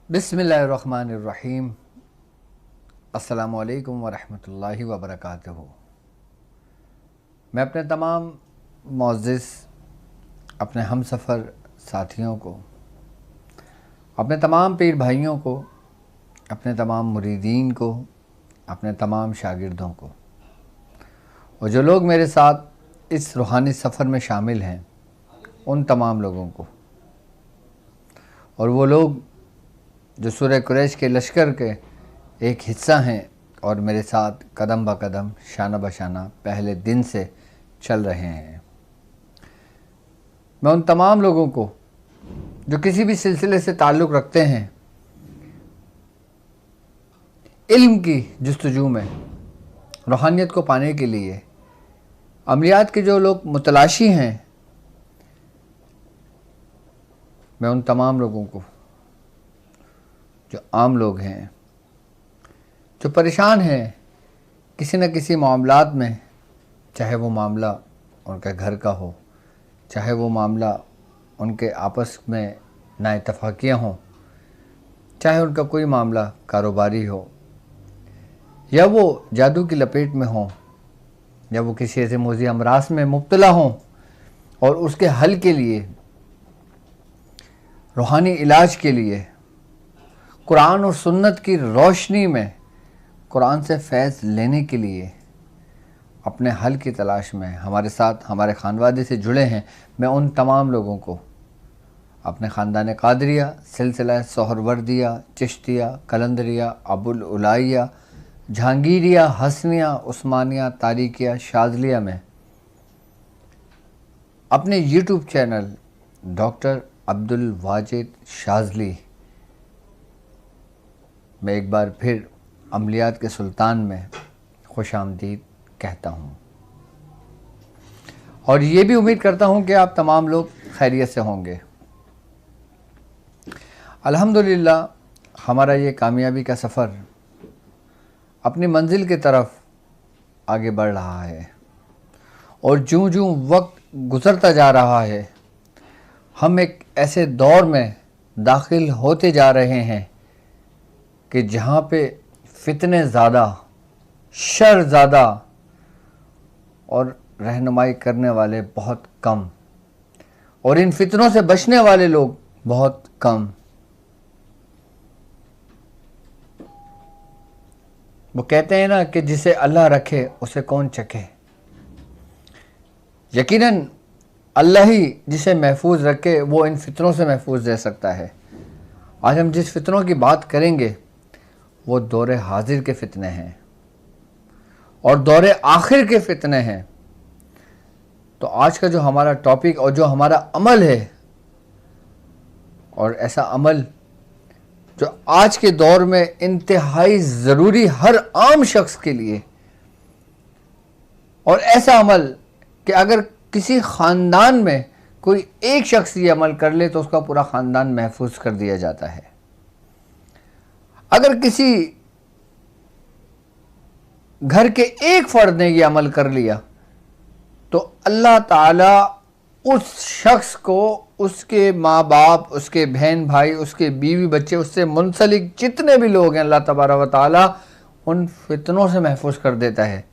बिस्मिल्लाहिर्रहमानिर्रहीम। अस्सलामुअलैकुम वरहमतुल्लाहि वबरकातुहू। मैं अपने तमाम मुअज़्ज़िज़ अपने हमसफ़र साथियों को, अपने तमाम पीर भाइयों को, अपने तमाम मुरीदीन को, अपने तमाम शागिर्दों को और जो लोग मेरे साथ इस रूहानी सफ़र में शामिल हैं उन तमाम लोगों को, और वो लोग जो सूरह कुरैश के लश्कर के एक हिस्सा हैं और मेरे साथ कदम ब कदम शाना बशाना पहले दिन से चल रहे हैं। मैं उन तमाम लोगों को जो किसी भी सिलसिले से ताल्लुक़ रखते हैं, इल्म की जुस्तजू में, रूहानियत को पाने के लिए, अमलियात के जो लोग मुतलाशी हैं, मैं उन तमाम लोगों को जो आम लोग हैं, जो परेशान हैं किसी न किसी मामलात में, चाहे वो मामला उनके घर का हो, चाहे वो मामला उनके आपस में नाइतफाकियाँ हों, चाहे उनका कोई मामला कारोबारी हो, या वो जादू की लपेट में हों, या वो किसी ऐसे मोज़ी अमरास में मुब्तला हों और उसके हल के लिए, रूहानी इलाज के लिए, कुरान और सुन्नत की रोशनी में कुरान से फैज़ लेने के लिए अपने हल की तलाश में हमारे साथ, हमारे ख़ानवादे से जुड़े हैं, मैं उन तमाम लोगों को अपने ख़ानदान क़ादरिया, सिलसिला सोहरवर्दिया, चिश्तिया, कलंदरिया, अबुल उलाइया, जहांगीरिया, हसनिया, उस्मानिया, तारिकिया, शाज़लिया में अपने YouTube channel doctor Abdul Wajid Shazli मैं एक बार फिर अमलियात के सुल्तान में खुशामदीद कहता हूँ, और ये भी उम्मीद करता हूँ कि आप तमाम लोग खैरियत से होंगे। अल्हम्दुलिल्लाह हमारा ये कामयाबी का सफ़र अपनी मंजिल की तरफ आगे बढ़ रहा है, और जूँ जूँ वक्त गुज़रता जा रहा है, हम एक ऐसे दौर में दाखिल होते जा रहे हैं कि जहाँ पे फितने ज़्यादा, शर ज़्यादा और रहनुमाई करने वाले बहुत कम, और इन फितनों से बचने वाले लोग बहुत कम। वो कहते हैं ना कि जिसे अल्लाह रखे उसे कौन चखे। यकीनन अल्लाह ही जिसे महफूज रखे वो इन फितनों से महफूज रह सकता है। आज हम जिस फितनों की बात करेंगे वो दौरे हाजिर के फितने हैं और दौरे आखिर के फितने हैं। तो आज का जो हमारा टॉपिक और जो हमारा अमल है, और ऐसा अमल जो आज के दौर में इंतहाई ज़रूरी हर आम शख्स के लिए, और ऐसा अमल कि अगर किसी ख़ानदान में कोई एक शख्स ये अमल कर ले तो उसका पूरा ख़ानदान महफूज कर दिया जाता है। अगर किसी घर के एक फ़र्द ने यह अमल कर लिया तो अल्लाह ताला उस शख्स को, उसके माँ बाप, उसके बहन भाई, उसके बीवी बच्चे, उससे मुंसलिक जितने भी लोग हैं, अल्लाह तबारक व तआला उन फितनों से महफूज कर देता है।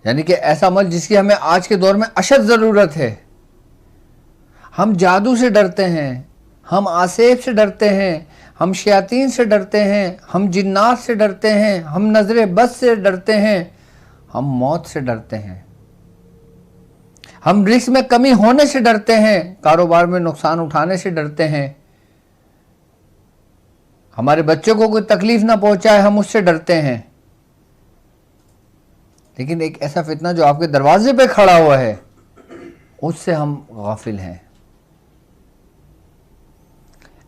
यानी कि ऐसा अमल जिसकी हमें आज के दौर में अशद ज़रूरत है। हम जादू से डरते हैं, हम आसेब से डरते हैं, हम शयातीन से डरते हैं, हम जिन्नात से डरते हैं, हम नज़र बद से डरते हैं, हम मौत से डरते हैं, हम रिस्क में कमी होने से डरते हैं, कारोबार में नुकसान उठाने से डरते हैं, हमारे बच्चों को कोई तकलीफ ना पहुंचाए हम उससे डरते हैं। लेकिन एक ऐसा फितना जो आपके दरवाजे पे खड़ा हुआ है उससे हम गाफिल हैं।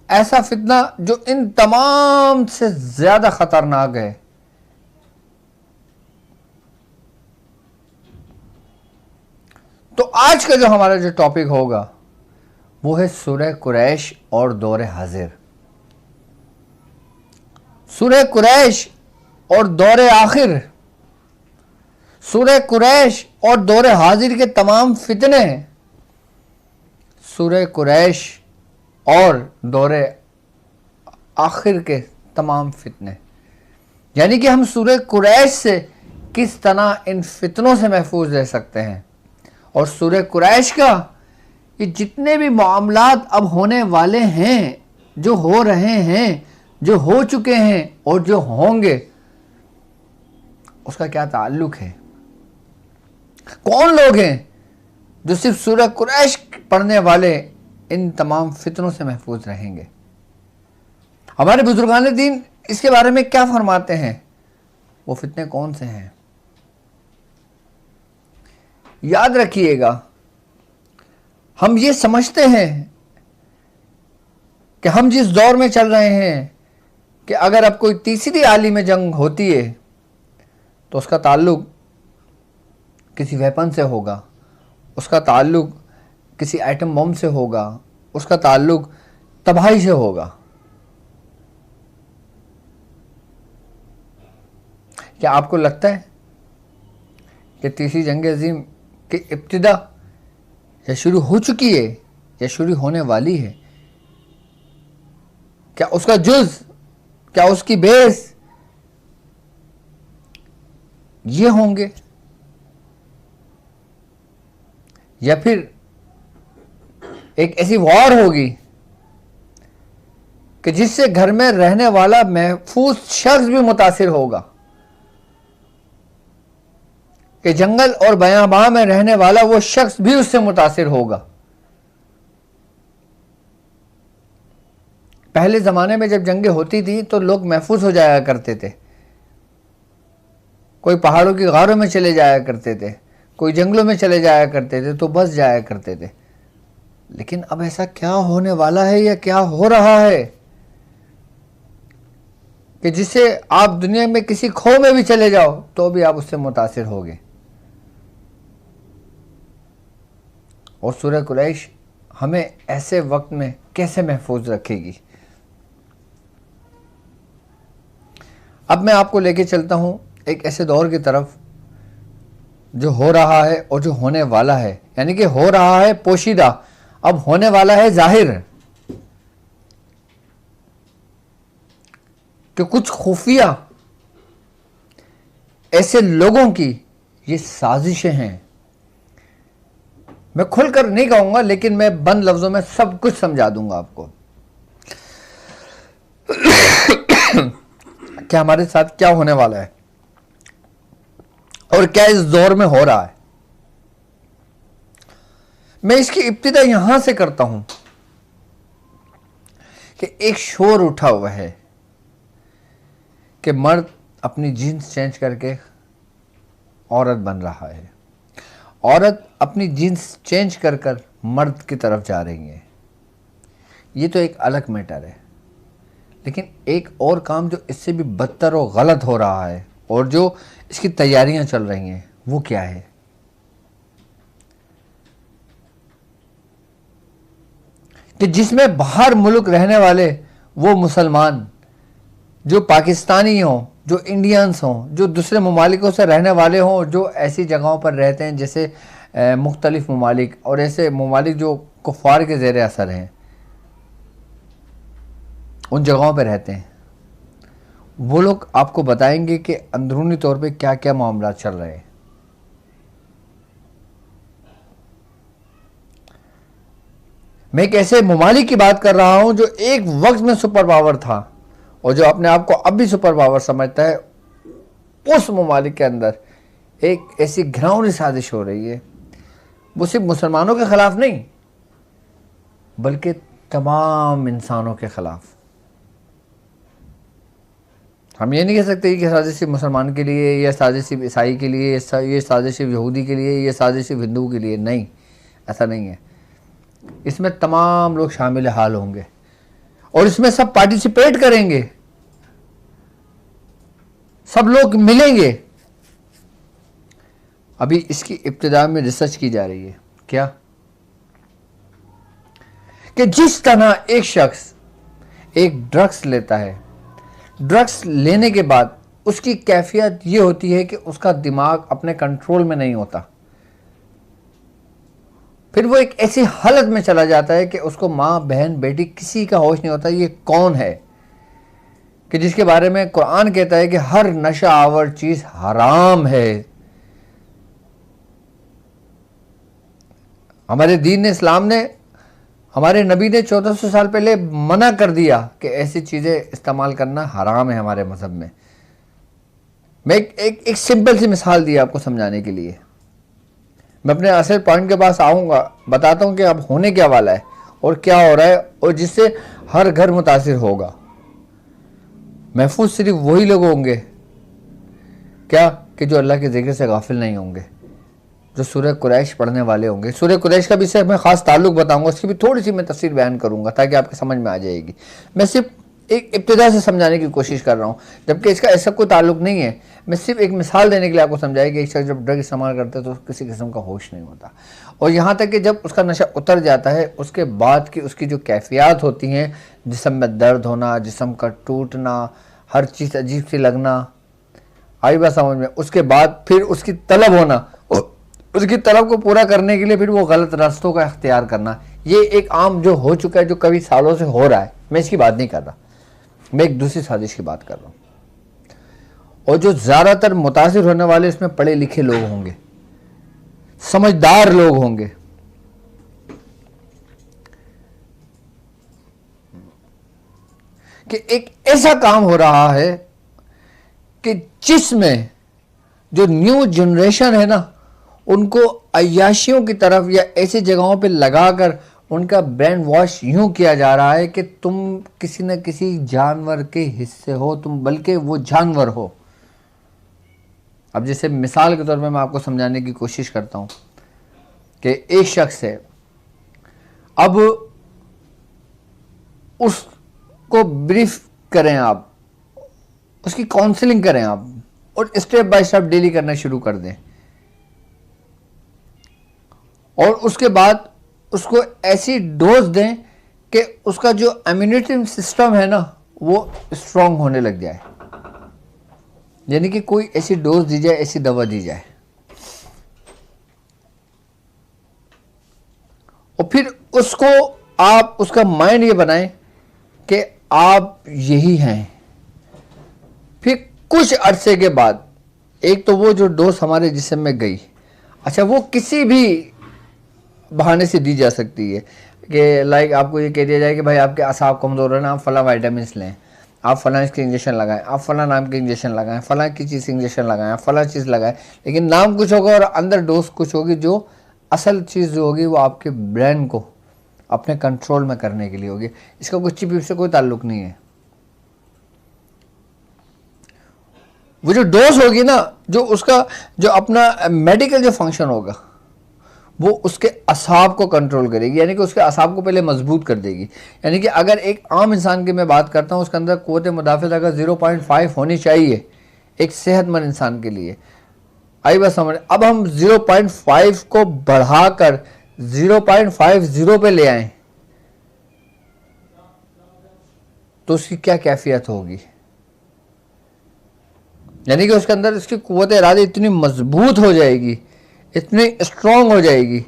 ऐसा फितना जो इन तमाम से ज़्यादा ख़तरनाक है। तो आज का जो हमारा जो टॉपिक होगा वो है सूरह कुरैश और दौरे हाजिर। सूरह कुरैश और दौरे आखिर, सूरह कुरैश और दौरे हाजिर के तमाम फितने, सूरह कुरैश और दौरे आखिर के तमाम फितने, यानी कि हम सूरह कुरैश से किस तरह इन फितनों से महफूज रह सकते हैं। और सूरह कुरैश का ये जितने भी मामलात अब होने वाले हैं, जो हो रहे हैं, जो हो चुके हैं और जो होंगे, उसका क्या ताल्लुक है। कौन लोग हैं जो सिर्फ सूरह कुरैश पढ़ने वाले इन तमाम फितनों से महफूज रहेंगे। हमारे बुजुर्गान दीन इसके बारे में क्या फरमाते हैं, वो फितने कौन से हैं। याद रखिएगा, हम ये समझते हैं कि हम जिस दौर में चल रहे हैं कि अगर अब कोई तीसरी आलिम जंग होती है तो उसका ताल्लुक किसी वेपन से होगा, उसका ताल्लुक किसी आइटम बम से होगा, उसका ताल्लुक तबाही से होगा। क्या आपको लगता है कि तीसरी जंग अजीम की इब्तिदा या शुरू हो चुकी है या शुरू होने वाली है? क्या उसका जुज, क्या उसकी बेस ये होंगे, या फिर एक ऐसी वॉर होगी कि जिससे घर में रहने वाला महफूज शख्स भी मुतासिर होगा, कि जंगल और बयाबां में रहने वाला वो शख्स भी उससे मुतासिर होगा। पहले ज़माने में जब जंगें होती थी तो लोग महफूज हो जाया करते थे, कोई पहाड़ों की गारों में चले जाया करते थे, कोई जंगलों में चले जाया करते थे, तो बस जाया करते थे। लेकिन अब ऐसा क्या होने वाला है या क्या हो रहा है कि जिससे आप दुनिया में किसी खो में भी चले जाओ तो भी आप उससे मुतासिर होगे। और सूरह कुरैश हमें ऐसे वक्त में कैसे महफूज रखेगी। अब मैं आपको लेके चलता हूं एक ऐसे दौर की तरफ जो हो रहा है और जो होने वाला है, यानी कि हो रहा है पोशीदा, अब होने वाला है जाहिर, कि कुछ खुफिया ऐसे लोगों की ये साजिशें हैं। मैं खुलकर नहीं कहूंगा, लेकिन मैं बंद लफ्जों में सब कुछ समझा दूंगा आपको कि हमारे साथ क्या होने वाला है और क्या इस दौर में हो रहा है। मैं इसकी इब्तिदा यहां से करता हूं कि एक शोर उठा हुआ है कि मर्द अपनी जीन्स चेंज करके औरत बन रहा है, औरत अपनी जीन्स चेंज कर कर मर्द की तरफ जा रही है। ये तो एक अलग मैटर है, लेकिन एक और काम जो इससे भी बदतर और गलत हो रहा है और जो इसकी तैयारियां चल रही हैं, वो क्या है कि जिसमें बाहर मुल्क रहने वाले वो मुसलमान जो पाकिस्तानी हों, जो इंडियंस हों, जो दूसरे ममालिकों से रहने वाले हों, जो ऐसी जगहों पर रहते हैं जैसे मुख्तलिफ ममालिक और ऐसे ममालिक जो कुफ़ार के ज़ेर असर हैं, उन जगहों पर रहते हैं, वो लोग आपको बताएंगे कि अंदरूनी तौर पे क्या क्या मामला चल रहे हैं। मैं एक ऐसे ममालिक की बात कर रहा हूं जो एक वक्त में सुपर पावर था और जो अपने आप को अब भी सुपर पावर समझता है। उस ममालिक के अंदर एक ऐसी घिनौनी साजिश हो रही है, वो सिर्फ मुसलमानों के खिलाफ नहीं बल्कि तमाम इंसानों के खिलाफ। हम ये नहीं कह सकते कि साजिश सिर्फ मुसलमान के लिए, या साजिश सिर्फ ईसाई के लिए, ये साजिश सिर्फ यहूदी के लिए, ये साजिश सिर्फ हिंदू के लिए। नहीं, ऐसा नहीं है। इसमें तमाम लोग शामिल हाल होंगे और इसमें सब पार्टिसिपेट करेंगे, सब लोग मिलेंगे। अभी इसकी इब्तिदा में रिसर्च की जा रही है क्या कि जिस तरह एक शख्स एक ड्रग्स लेता है, ड्रग्स लेने के बाद उसकी कैफियत ये होती है कि उसका दिमाग अपने कंट्रोल में नहीं होता, फिर वो एक ऐसी हालत में चला जाता है कि उसको माँ बहन बेटी किसी का होश नहीं होता ये कौन है, कि जिसके बारे में कुरान कहता है कि हर नशा आवर चीज हराम है। हमारे दीन इस्लाम ने, हमारे नबी ने 1400 साल पहले मना कर दिया कि ऐसी चीजें इस्तेमाल करना हराम है हमारे मजहब में। मैं एक सिंपल सी मिसाल दी आपको समझाने के लिए। मैं अपने असल पॉइंट के पास आऊँगा, बताता हूँ कि अब होने क्या वाला है और क्या हो रहा है और जिससे हर घर मुतासिर होगा। महफूज सिर्फ वही लोग होंगे क्या कि जो अल्लाह के ज़िक्र से गाफिल नहीं होंगे, जो सूरह कुरैश पढ़ने वाले होंगे। सूरह कुरैश का भी सिर्फ मैं ख़ास ताल्लुक़ बताऊँगा, उसकी भी थोड़ी सी मैं तफसीर बयान करूँगा ताकि आपके समझ में आ जाएगी। मैं सिर्फ एक इब्तिदा से समझाने की कोशिश कर रहा हूँ, जबकि इसका ऐसा कोई ताल्लुक़ नहीं है। मैं सिर्फ एक मिसाल देने के लिए आपको समझाया कि एक शख्स जब ड्रग इस्तेमाल करता है तो किसी किस्म का होश नहीं होता, और यहाँ तक कि जब उसका नशा उतर जाता है उसके बाद की उसकी जो कैफियत होती हैं, जिस्म में दर्द होना, जिस्म का टूटना, हर चीज़ अजीब सी लगना, आई बात समझ में। उसके बाद फिर उसकी तलब होना, उसकी तलब को पूरा करने के लिए फिर वो गलत रास्तों का इख्तियार करना, ये एक आम जो हो चुका है, जो कभी सालों से हो रहा है। मैं इसकी बात नहीं कर रहा, मैं एक दूसरी साजिश की बात कर रहा हूँ। और जो ज़्यादातर मुतासिर होने वाले इसमें पढ़े लिखे लोग होंगे, समझदार लोग होंगे। कि एक ऐसा काम हो रहा है कि जिसमें जो न्यू जनरेशन है ना, उनको अय्याशियों की तरफ या ऐसी जगहों पे लगाकर उनका ब्रेन वॉश यूं किया जा रहा है कि तुम किसी न किसी जानवर के हिस्से हो, तुम बल्कि वो जानवर हो। अब जैसे मिसाल के तौर पे मैं आपको समझाने की कोशिश करता हूं कि एक शख्स है, अब उसको ब्रीफ करें आप, उसकी काउंसलिंग करें आप और स्टेप बाय स्टेप डेली करना शुरू कर दें, और उसके बाद उसको ऐसी डोज दें कि उसका जो इम्यूनिटी सिस्टम है ना वो स्ट्रांग होने लग जाए। यानी कि कोई ऐसी डोज दी जाए, ऐसी दवा दी जाए, और फिर उसको आप उसका माइंड ये बनाएं कि आप यही हैं। फिर कुछ अरसे के बाद एक तो वो जो डोज हमारे जिस्म में गई, अच्छा वो किसी भी बहाने से दी जा सकती है कि लाइक आपको ये कह दिया जाए कि भाई आपके असाब कमज़ोर है ना, आप फला वाइटामिन लें, आप फला इसके इंजेक्शन लगाएं, आप फला नाम के इंजेक्शन लगाएं, फला की चीज़ इंजेक्शन लगाएं, फला चीज़ लगाएं, लेकिन नाम कुछ होगा और अंदर डोज कुछ होगी। जो असल चीज़ जो होगी वो आपके ब्रेन को अपने कंट्रोल में करने के लिए होगी। इसका कुछ चिप से कोई ताल्लुक नहीं है। वो जो डोज होगी ना, जो उसका जो अपना मेडिकल जो फंक्शन होगा वो उसके असाब को कंट्रोल करेगी, यानी कि उसके असाब को पहले मजबूत कर देगी। यानी कि अगर एक आम इंसान की मैं बात करता हूँ, उसके अंदर क़ुव्वत मुदाफ़अत अगर 0.5 होनी चाहिए एक सेहतमंद इंसान के लिए, आई बात समझ। अब हम 0.5 को बढ़ाकर 0.50 पे ले आए तो उसकी क्या कैफियत होगी। यानी कि उसके अंदर उसकी क़ुव्वत इरादा इतनी मजबूत हो जाएगी, इतनी स्ट्रांग हो जाएगी,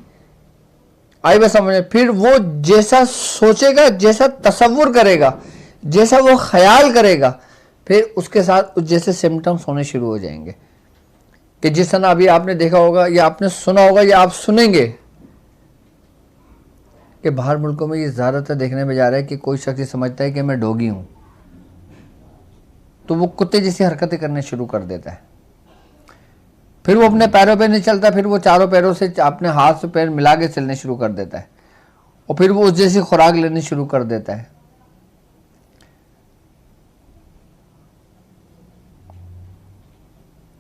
आई बात समझ। फिर वो जैसा सोचेगा, जैसा तसव्वुर करेगा, जैसा वो ख्याल करेगा, फिर उसके साथ जैसे सिम्टम्स होने शुरू हो जाएंगे। कि जिस तरह अभी आपने देखा होगा या आपने सुना होगा या आप सुनेंगे कि बाहर मुल्कों में ये ज़्यादातर देखने में जा रहा है कि कोई शख्स समझता है कि मैं डॉगी हूँ तो वो कुत्ते जैसी हरकतें करने शुरू कर देता है। फिर वो अपने पैरों पे नहीं चलता, फिर वो चारों पैरों से अपने हाथ से पैर मिला के चलने शुरू कर देता है, और फिर वो उस जैसी खुराक लेनी शुरू कर देता है।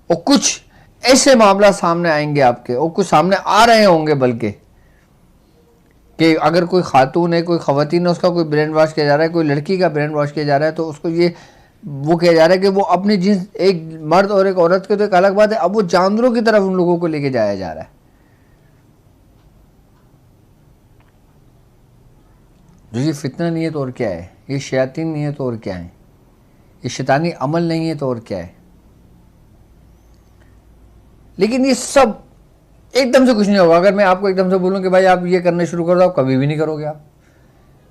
और कुछ ऐसे मामला सामने आएंगे आपके, और कुछ सामने आ रहे होंगे बल्कि, कि अगर कोई खातून है, कोई खवातीन है, उसका कोई ब्रेन वॉश किया जा रहा है, कोई लड़की का ब्रेन वॉश किया जा रहा है, तो उसको ये वो किया जा रहा है कि वो अपनी जिस एक मर्द और एक औरत के तो एक अलग बात है, अब वो जानवरों की तरफ उन लोगों को लेके जाया जा रहा है। जो ये फितना नहीं है तो और क्या है, ये शयातीन नहीं है तो और क्या है, ये शैतानी अमल नहीं है तो और क्या है। लेकिन ये सब एकदम से कुछ नहीं होगा। अगर मैं आपको एकदम से बोलूं कि भाई आप ये करने शुरू कर दो, आप कभी भी नहीं करोगे आप।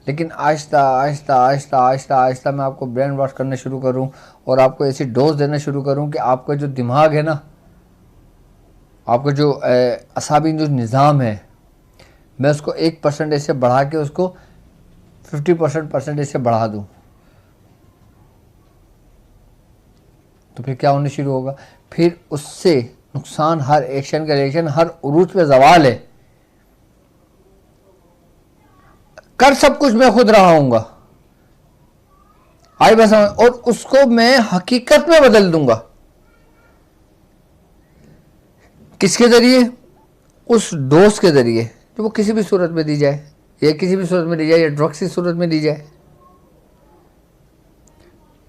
लेकिन आहिस्ता आहिस्ता आहिस्ता आहिस्ता आहिस्ता मैं आपको ब्रेन वॉश करने शुरू करूं और आपको ऐसी डोज देना शुरू करूं कि आपका जो दिमाग है ना, आपका जो असाबी जो निज़ाम है, मैं उसको 1% ऐसे बढ़ा के उसको 50% ऐसे बढ़ा दूं, तो फिर क्या होने शुरू होगा? फिर उससे नुकसान, हर एक्शन का रिएक्शन, हर उरूज पे जवाल है। कर सब कुछ मैं खुद रहा हूँगा, आई बस, और उसको मैं हकीकत में बदल दूंगा। किसके जरिए? उस डोज के जरिए जो वो किसी भी सूरत में दी जाए, या किसी भी सूरत में दी जाए, या ड्रग्स की सूरत में दी जाए।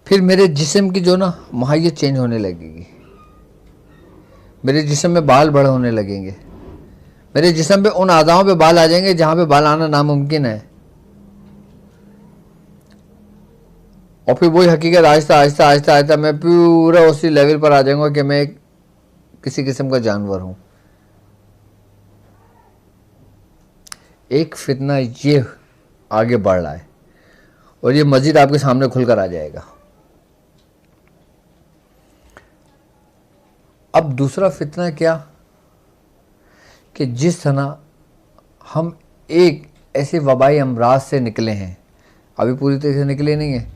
फिर मेरे जिस्म की जो ना माहियत चेंज होने लगेगी, मेरे जिस्म में बाल बड़े होने लगेंगे, मेरे जिस्म पे उन आज़ाओं पे बाल आ जाएंगे जहां पे बाल आना नामुमकिन है। और फिर वही हकीकत आहिस्ता आहिस्ता आहिस्ता आहिस्ता मैं पूरा उसी लेवल पर आ जाऊंगा कि मैं किसी किस्म का जानवर हूं। एक फितना ये आगे बढ़ रहा है और ये मस्जिद आपके सामने खुलकर आ जाएगा। अब दूसरा फितना क्या कि जिस तरह हम एक ऐसे वबाई अमराज से निकले हैं, अभी पूरी तरह से निकले नहीं हैं,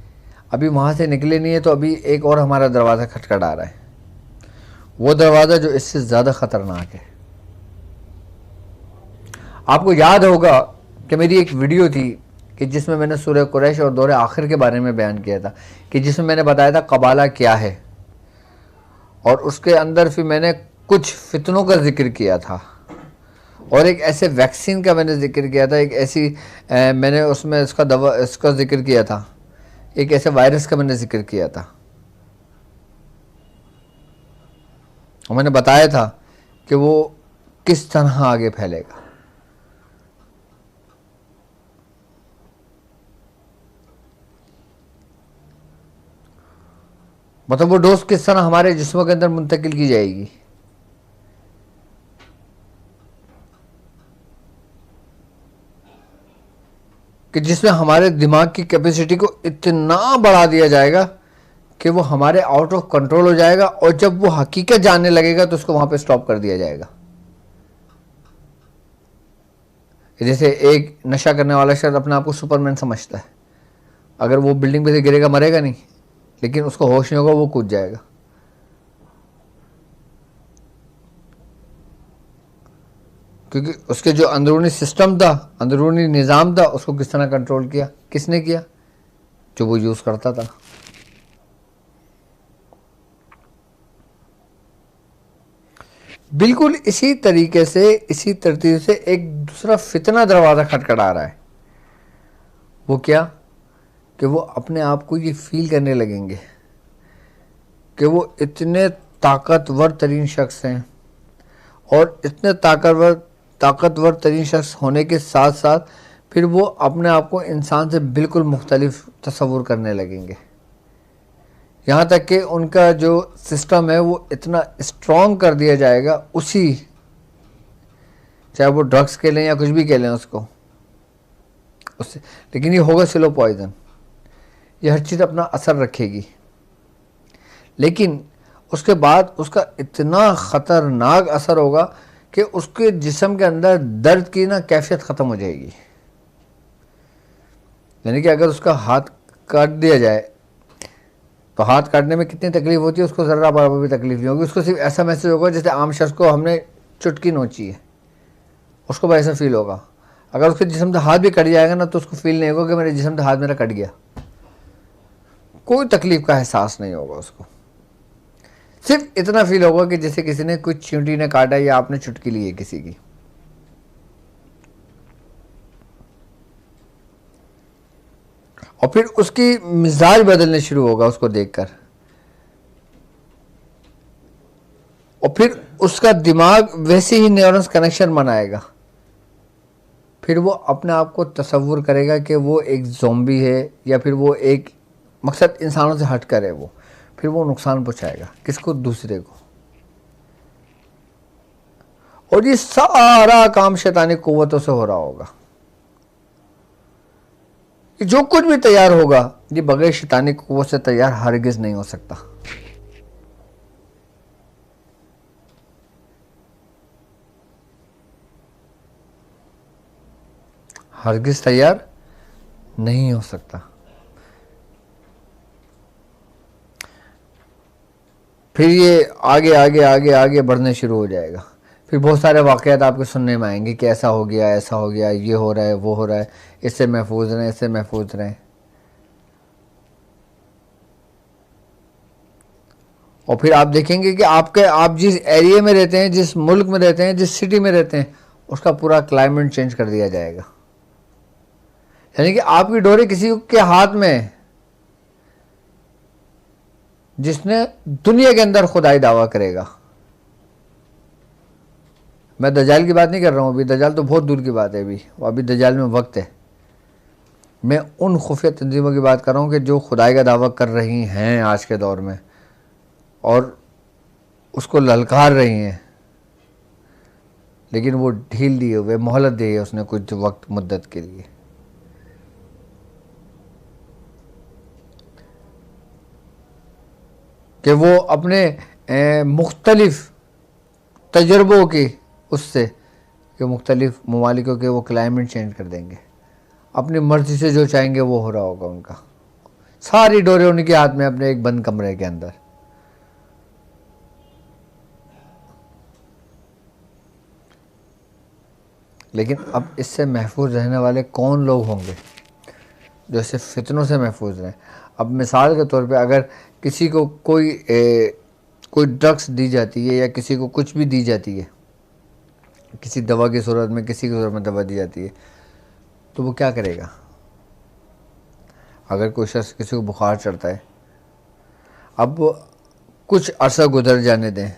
अभी वहाँ से निकले नहीं है, तो अभी एक और हमारा दरवाज़ा खटखटा रहा है। वो दरवाज़ा जो इससे ज़्यादा ख़तरनाक है। आपको याद होगा कि मेरी एक वीडियो थी कि जिसमें मैंने सूरह कुरैश और दौरे आखिर के बारे में बयान किया था, कि जिसमें मैंने बताया था कबाला क्या है, और उसके अंदर फिर मैंने कुछ फितनों का जिक्र किया था और एक ऐसे वैक्सीन का मैंने जिक्र किया था, एक ऐसी मैंने उसमें इसका जिक्र किया था, एक ऐसे वायरस का मैंने जिक्र किया था। और मैंने बताया था कि वो किस तरह आगे फैलेगा। मतलब वो डोज किस तरह हमारे जिस्मों के अंदर मुंतकिल की जाएगी। कि जिसमें हमारे दिमाग की कैपेसिटी को इतना बढ़ा दिया जाएगा कि वो हमारे आउट ऑफ कंट्रोल हो जाएगा, और जब वो हकीकत जानने लगेगा तो उसको वहां पे स्टॉप कर दिया जाएगा। जैसे एक नशा करने वाला शख्स अपने आप को सुपरमैन समझता है, अगर वो बिल्डिंग पे से गिरेगा मरेगा नहीं, लेकिन उसको होश नहीं होगा, वो कूद जाएगा। क्योंकि उसके जो अंदरूनी सिस्टम था, अंदरूनी निज़ाम था, उसको किस तरह कंट्रोल किया? किसने किया? जो वो यूज़ करता था। बिल्कुल इसी तरीके से, इसी तरतीब से एक दूसरा फितना दरवाज़ा खटखटा रहा है। वो क्या? कि वो अपने आप को ये फील करने लगेंगे कि वो इतने ताकतवर तरीन शख्स हैं, और इतने ताकतवर तरीन शख्स होने के साथ साथ फिर वो अपने आप को इंसान से बिल्कुल मुख्तलिफ तस्वुर करने लगेंगे। यहाँ तक कि उनका जो सिस्टम है वो इतना स्ट्रॉन्ग कर दिया जाएगा, उसी, चाहे वो ड्रग्स के लें या कुछ भी के लें उसको, उससे, लेकिन ये होगा स्लो पॉइजन। ये हर चीज़ अपना असर रखेगी, लेकिन उसके बाद उसका इतना ख़तरनाक असर होगा कि उसके जिस्म के अंदर दर्द की ना कैफियत ख़त्म हो जाएगी। यानी कि अगर उसका हाथ काट दिया जाए तो हाथ काटने में कितनी तकलीफ होती है, उसको ज़रा बराबर भी तकलीफ नहीं होगी। उसको सिर्फ ऐसा महसूस होगा जैसे आम शख्स को हमने चुटकी नोची है, उसको ऐसा फील होगा। अगर उसके जिस्म से हाथ भी कट जाएगा ना तो उसको फील नहीं होगा कि मेरे जिस्म से हाथ मेरा कट गया, कोई तकलीफ का एहसास नहीं होगा उसको। सिर्फ इतना फील होगा कि जैसे किसी ने कुछ चींटी ने काटा या आपने चुटकी ली है किसी की। और फिर उसकी मिजाज बदलने शुरू होगा उसको देखकर, और फिर उसका दिमाग वैसे ही न्यूरॉन्स कनेक्शन बनाएगा। फिर वो अपने आप को तसव्वुर करेगा कि वो एक ज़ॉम्बी है, या फिर वो एक मकसद इंसानों से हट कर है वो, फिर वो नुकसान पहुंचाएगा किसको? दूसरे को। और ये सारा काम शैतानी कुव्वतों से हो रहा होगा। कि जो कुछ भी तैयार होगा ये बगैर शैतानी कुव्वत से तैयार हरगिज नहीं हो सकता। हरगिज तैयार नहीं हो सकता। फिर ये आगे आगे आगे आगे बढ़ने शुरू हो जाएगा। फिर बहुत सारे वाक़यात आपके सुनने में आएंगे कि ऐसा हो गया, ऐसा हो गया, ये हो रहा है, वो हो रहा है, इससे महफूज रहें, इससे महफूज रहें। और फिर आप देखेंगे कि आप जिस एरिया में रहते हैं, जिस मुल्क में रहते हैं, जिस सिटी में रहते हैं, उसका पूरा क्लाइमेट चेंज कर दिया जाएगा। यानी कि आपकी डोरी किसी के हाथ में है जिसने दुनिया के अंदर खुदाई दावा करेगा। मैं दज्जाल की बात नहीं कर रहा हूँ, अभी दज्जाल तो बहुत दूर की बात है, अभी दज्जाल में वक्त है। मैं उन खुफिया तंजीमों की बात कर रहा हूँ कि जो खुदाई का दावा कर रही हैं आज के दौर में और उसको ललकार रही हैं, लेकिन वो ढील दिए हुए, मोहलत दी है उसने कुछ वक्त मुद्दत के लिए। कि वो अपने मुख्तलिफ तजर्बों की उससे कि मुख्तलिफ ममालिकों के वो क्लाइमेट चेंज कर देंगे, अपनी मर्ज़ी से जो चाहेंगे वो हो रहा होगा उनका। सारी डोरे उनके हाथ में, अपने एक बंद कमरे के अंदर। लेकिन अब इससे महफूज रहने वाले कौन लोग होंगे जो इससे फितनों से महफूज रहें। अब मिसाल के तौर पे अगर किसी को कोई ड्रग्स दी जाती है या किसी को कुछ भी दी जाती है, किसी दवा की सूरत में, किसी की सूरत में दवा दी जाती है, तो वो क्या करेगा? अगर कोई शख्स किसी को बुखार चढ़ता है, अब कुछ अरसा गुजर जाने दें,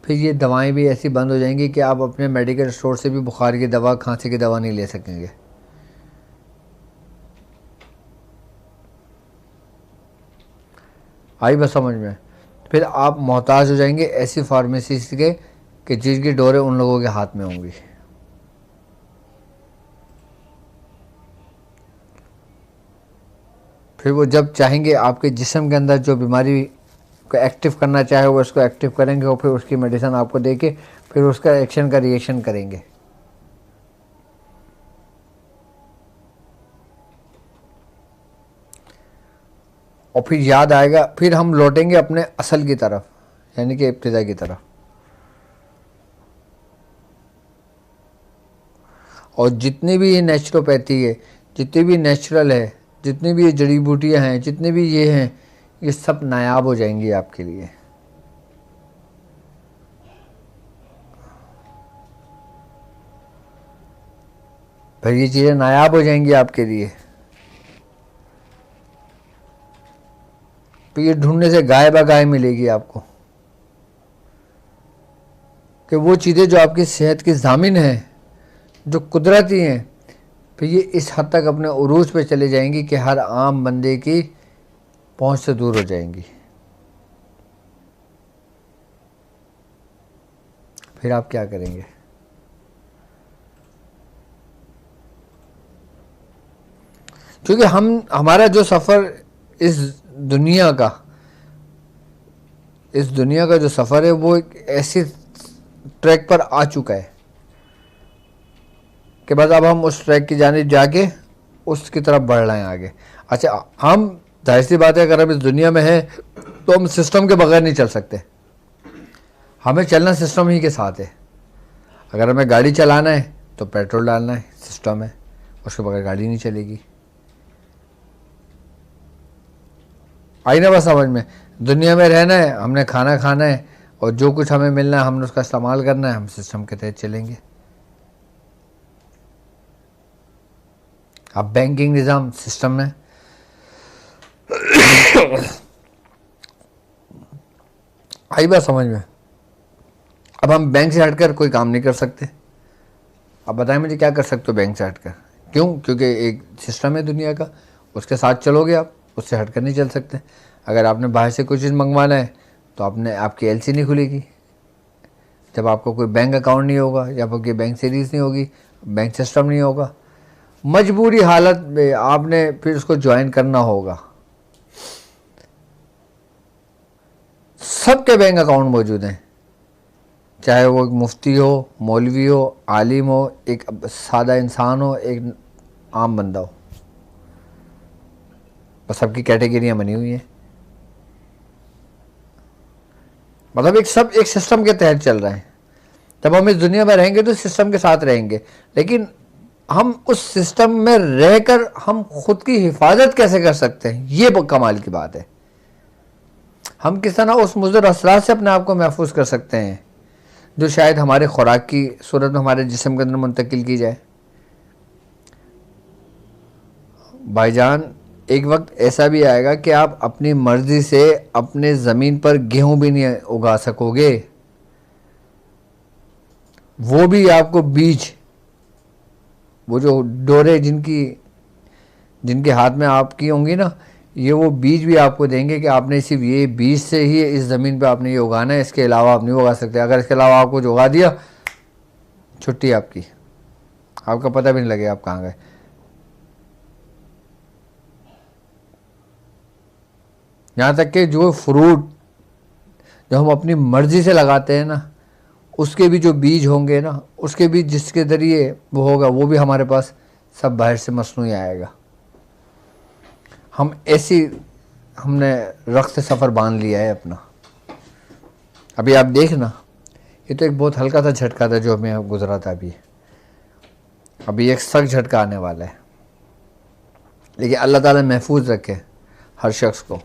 फिर ये दवाएं भी ऐसी बंद हो जाएंगी कि आप अपने मेडिकल स्टोर से भी बुखार की दवा, खांसी की दवा नहीं ले सकेंगे। आई बस समझ में? फिर आप मोहताज हो जाएंगे ऐसी फार्मेसी के कि जिसकी डोरें उन लोगों के हाथ में होंगी। फिर वो जब चाहेंगे आपके जिस्म के अंदर जो बीमारी को एक्टिव करना चाहे वो उसको एक्टिव करेंगे और फिर उसकी मेडिसिन आपको देके फिर उसका एक्शन का रिएक्शन करेंगे। और फिर याद आएगा, फिर हम लौटेंगे अपने असल की तरफ, यानी कि इब्तिदा की तरफ। और जितनी भी ये नेचुरोपैथी है, जितनी भी नेचुरल है, जितनी भी ये जड़ी बूटियाँ हैं, जितने भी ये हैं, ये सब नायाब हो जाएंगी आपके लिए। फिर ये चीज़ें नायाब हो जाएंगी आपके लिए। तो ये ढूंढने से गाय बा गाय मिलेगी आपको कि वो चीज़ें जो आपकी सेहत की ज़ामिन हैं, जो कुदरती हैं, फिर ये इस हद तक अपने उरूज पे चले जाएंगी कि हर आम बंदे की पहुंच से दूर हो जाएंगी। फिर आप क्या करेंगे? क्योंकि हमारा जो सफ़र इस दुनिया का जो सफ़र है वो एक ऐसी ट्रैक पर आ चुका है कि बस अब हम उस ट्रैक की जानिब जाके उसकी तरफ बढ़ रहे हैं आगे। अच्छा, हम जाहिर सी बात है अगर हम इस दुनिया में हैं तो हम सिस्टम के बगैर नहीं चल सकते। हमें चलना सिस्टम ही के साथ है। अगर हमें गाड़ी चलाना है तो पेट्रोल डालना है, सिस्टम है, उसके बगैर गाड़ी नहीं चलेगी। आई ना बस समझ में? दुनिया में रहना है, हमने खाना खाना है और जो कुछ हमें मिलना है हमने उसका इस्तेमाल करना है, हम सिस्टम के तहत चलेंगे। अब बैंकिंग निज़ाम सिस्टम है, आई बात समझ में? अब हम बैंक से हटकर कोई काम नहीं कर सकते। अब बताएं मुझे क्या कर सकते हो बैंक से हटकर? क्यों? क्योंकि एक सिस्टम है दुनिया का, उसके साथ चलोगे आप, उससे हटकर नहीं चल सकते। अगर आपने बाहर से कोई चीज़ मंगवाना है तो आपकी एलसी नहीं खुलेगी। जब आपको कोई बैंक अकाउंट नहीं होगा, जब आपकी बैंक सीरीज नहीं होगी, बैंक सिस्टम नहीं होगा, मजबूरी हालत में आपने फिर उसको ज्वाइन करना होगा। सबके बैंक अकाउंट मौजूद हैं, चाहे वो एक मुफ्ती हो, मौलवी हो, आलिम हो, एक सादा इंसान हो, एक आम बंदा हो, बस सबकी कैटेगरियाँ बनी हुई हैं। मतलब एक सिस्टम के तहत चल रहे हैं। जब हम इस दुनिया में रहेंगे तो सिस्टम के साथ रहेंगे, लेकिन हम उस सिस्टम में रहकर हम खुद की हिफाजत कैसे कर सकते हैं, ये कमाल की बात है। हम किस तरह उस मुज़र असरात से अपने आप को महफूज कर सकते हैं जो शायद हमारे खुराक की सूरत में हमारे जिस्म के अंदर मुंतकिल की जाए। भाईजान, एक वक्त ऐसा भी आएगा कि आप अपनी मर्जी से अपने ज़मीन पर गेहूं भी नहीं उगा सकोगे, वो भी आपको बीज, वो जो डोरे जिनके हाथ में आपकी होंगी ना, ये वो बीज भी आपको देंगे कि आपने सिर्फ ये बीज से ही इस ज़मीन पे आपने ये उगाना है, इसके अलावा आप नहीं उगा सकते। अगर इसके अलावा आपको जो उगा दिया, छुट्टी आपकी, आपका पता भी नहीं लगेगा आप कहाँ गए। यहाँ तक कि जो फ्रूट जो हम अपनी मर्ज़ी से लगाते हैं ना, उसके भी जो बीज होंगे ना, उसके भी जिसके ज़रिए वो होगा, वो भी हमारे पास सब बाहर से मसनूई आएगा। हमने रक्त से सफ़र बांध लिया है अपना। अभी आप देखना, ये तो एक बहुत हल्का सा झटका था जो हमें गुजरा था। अभी एक सख्त झटका आने वाला है, लेकिन अल्लाह ताला महफूज रखे हर शख्स को,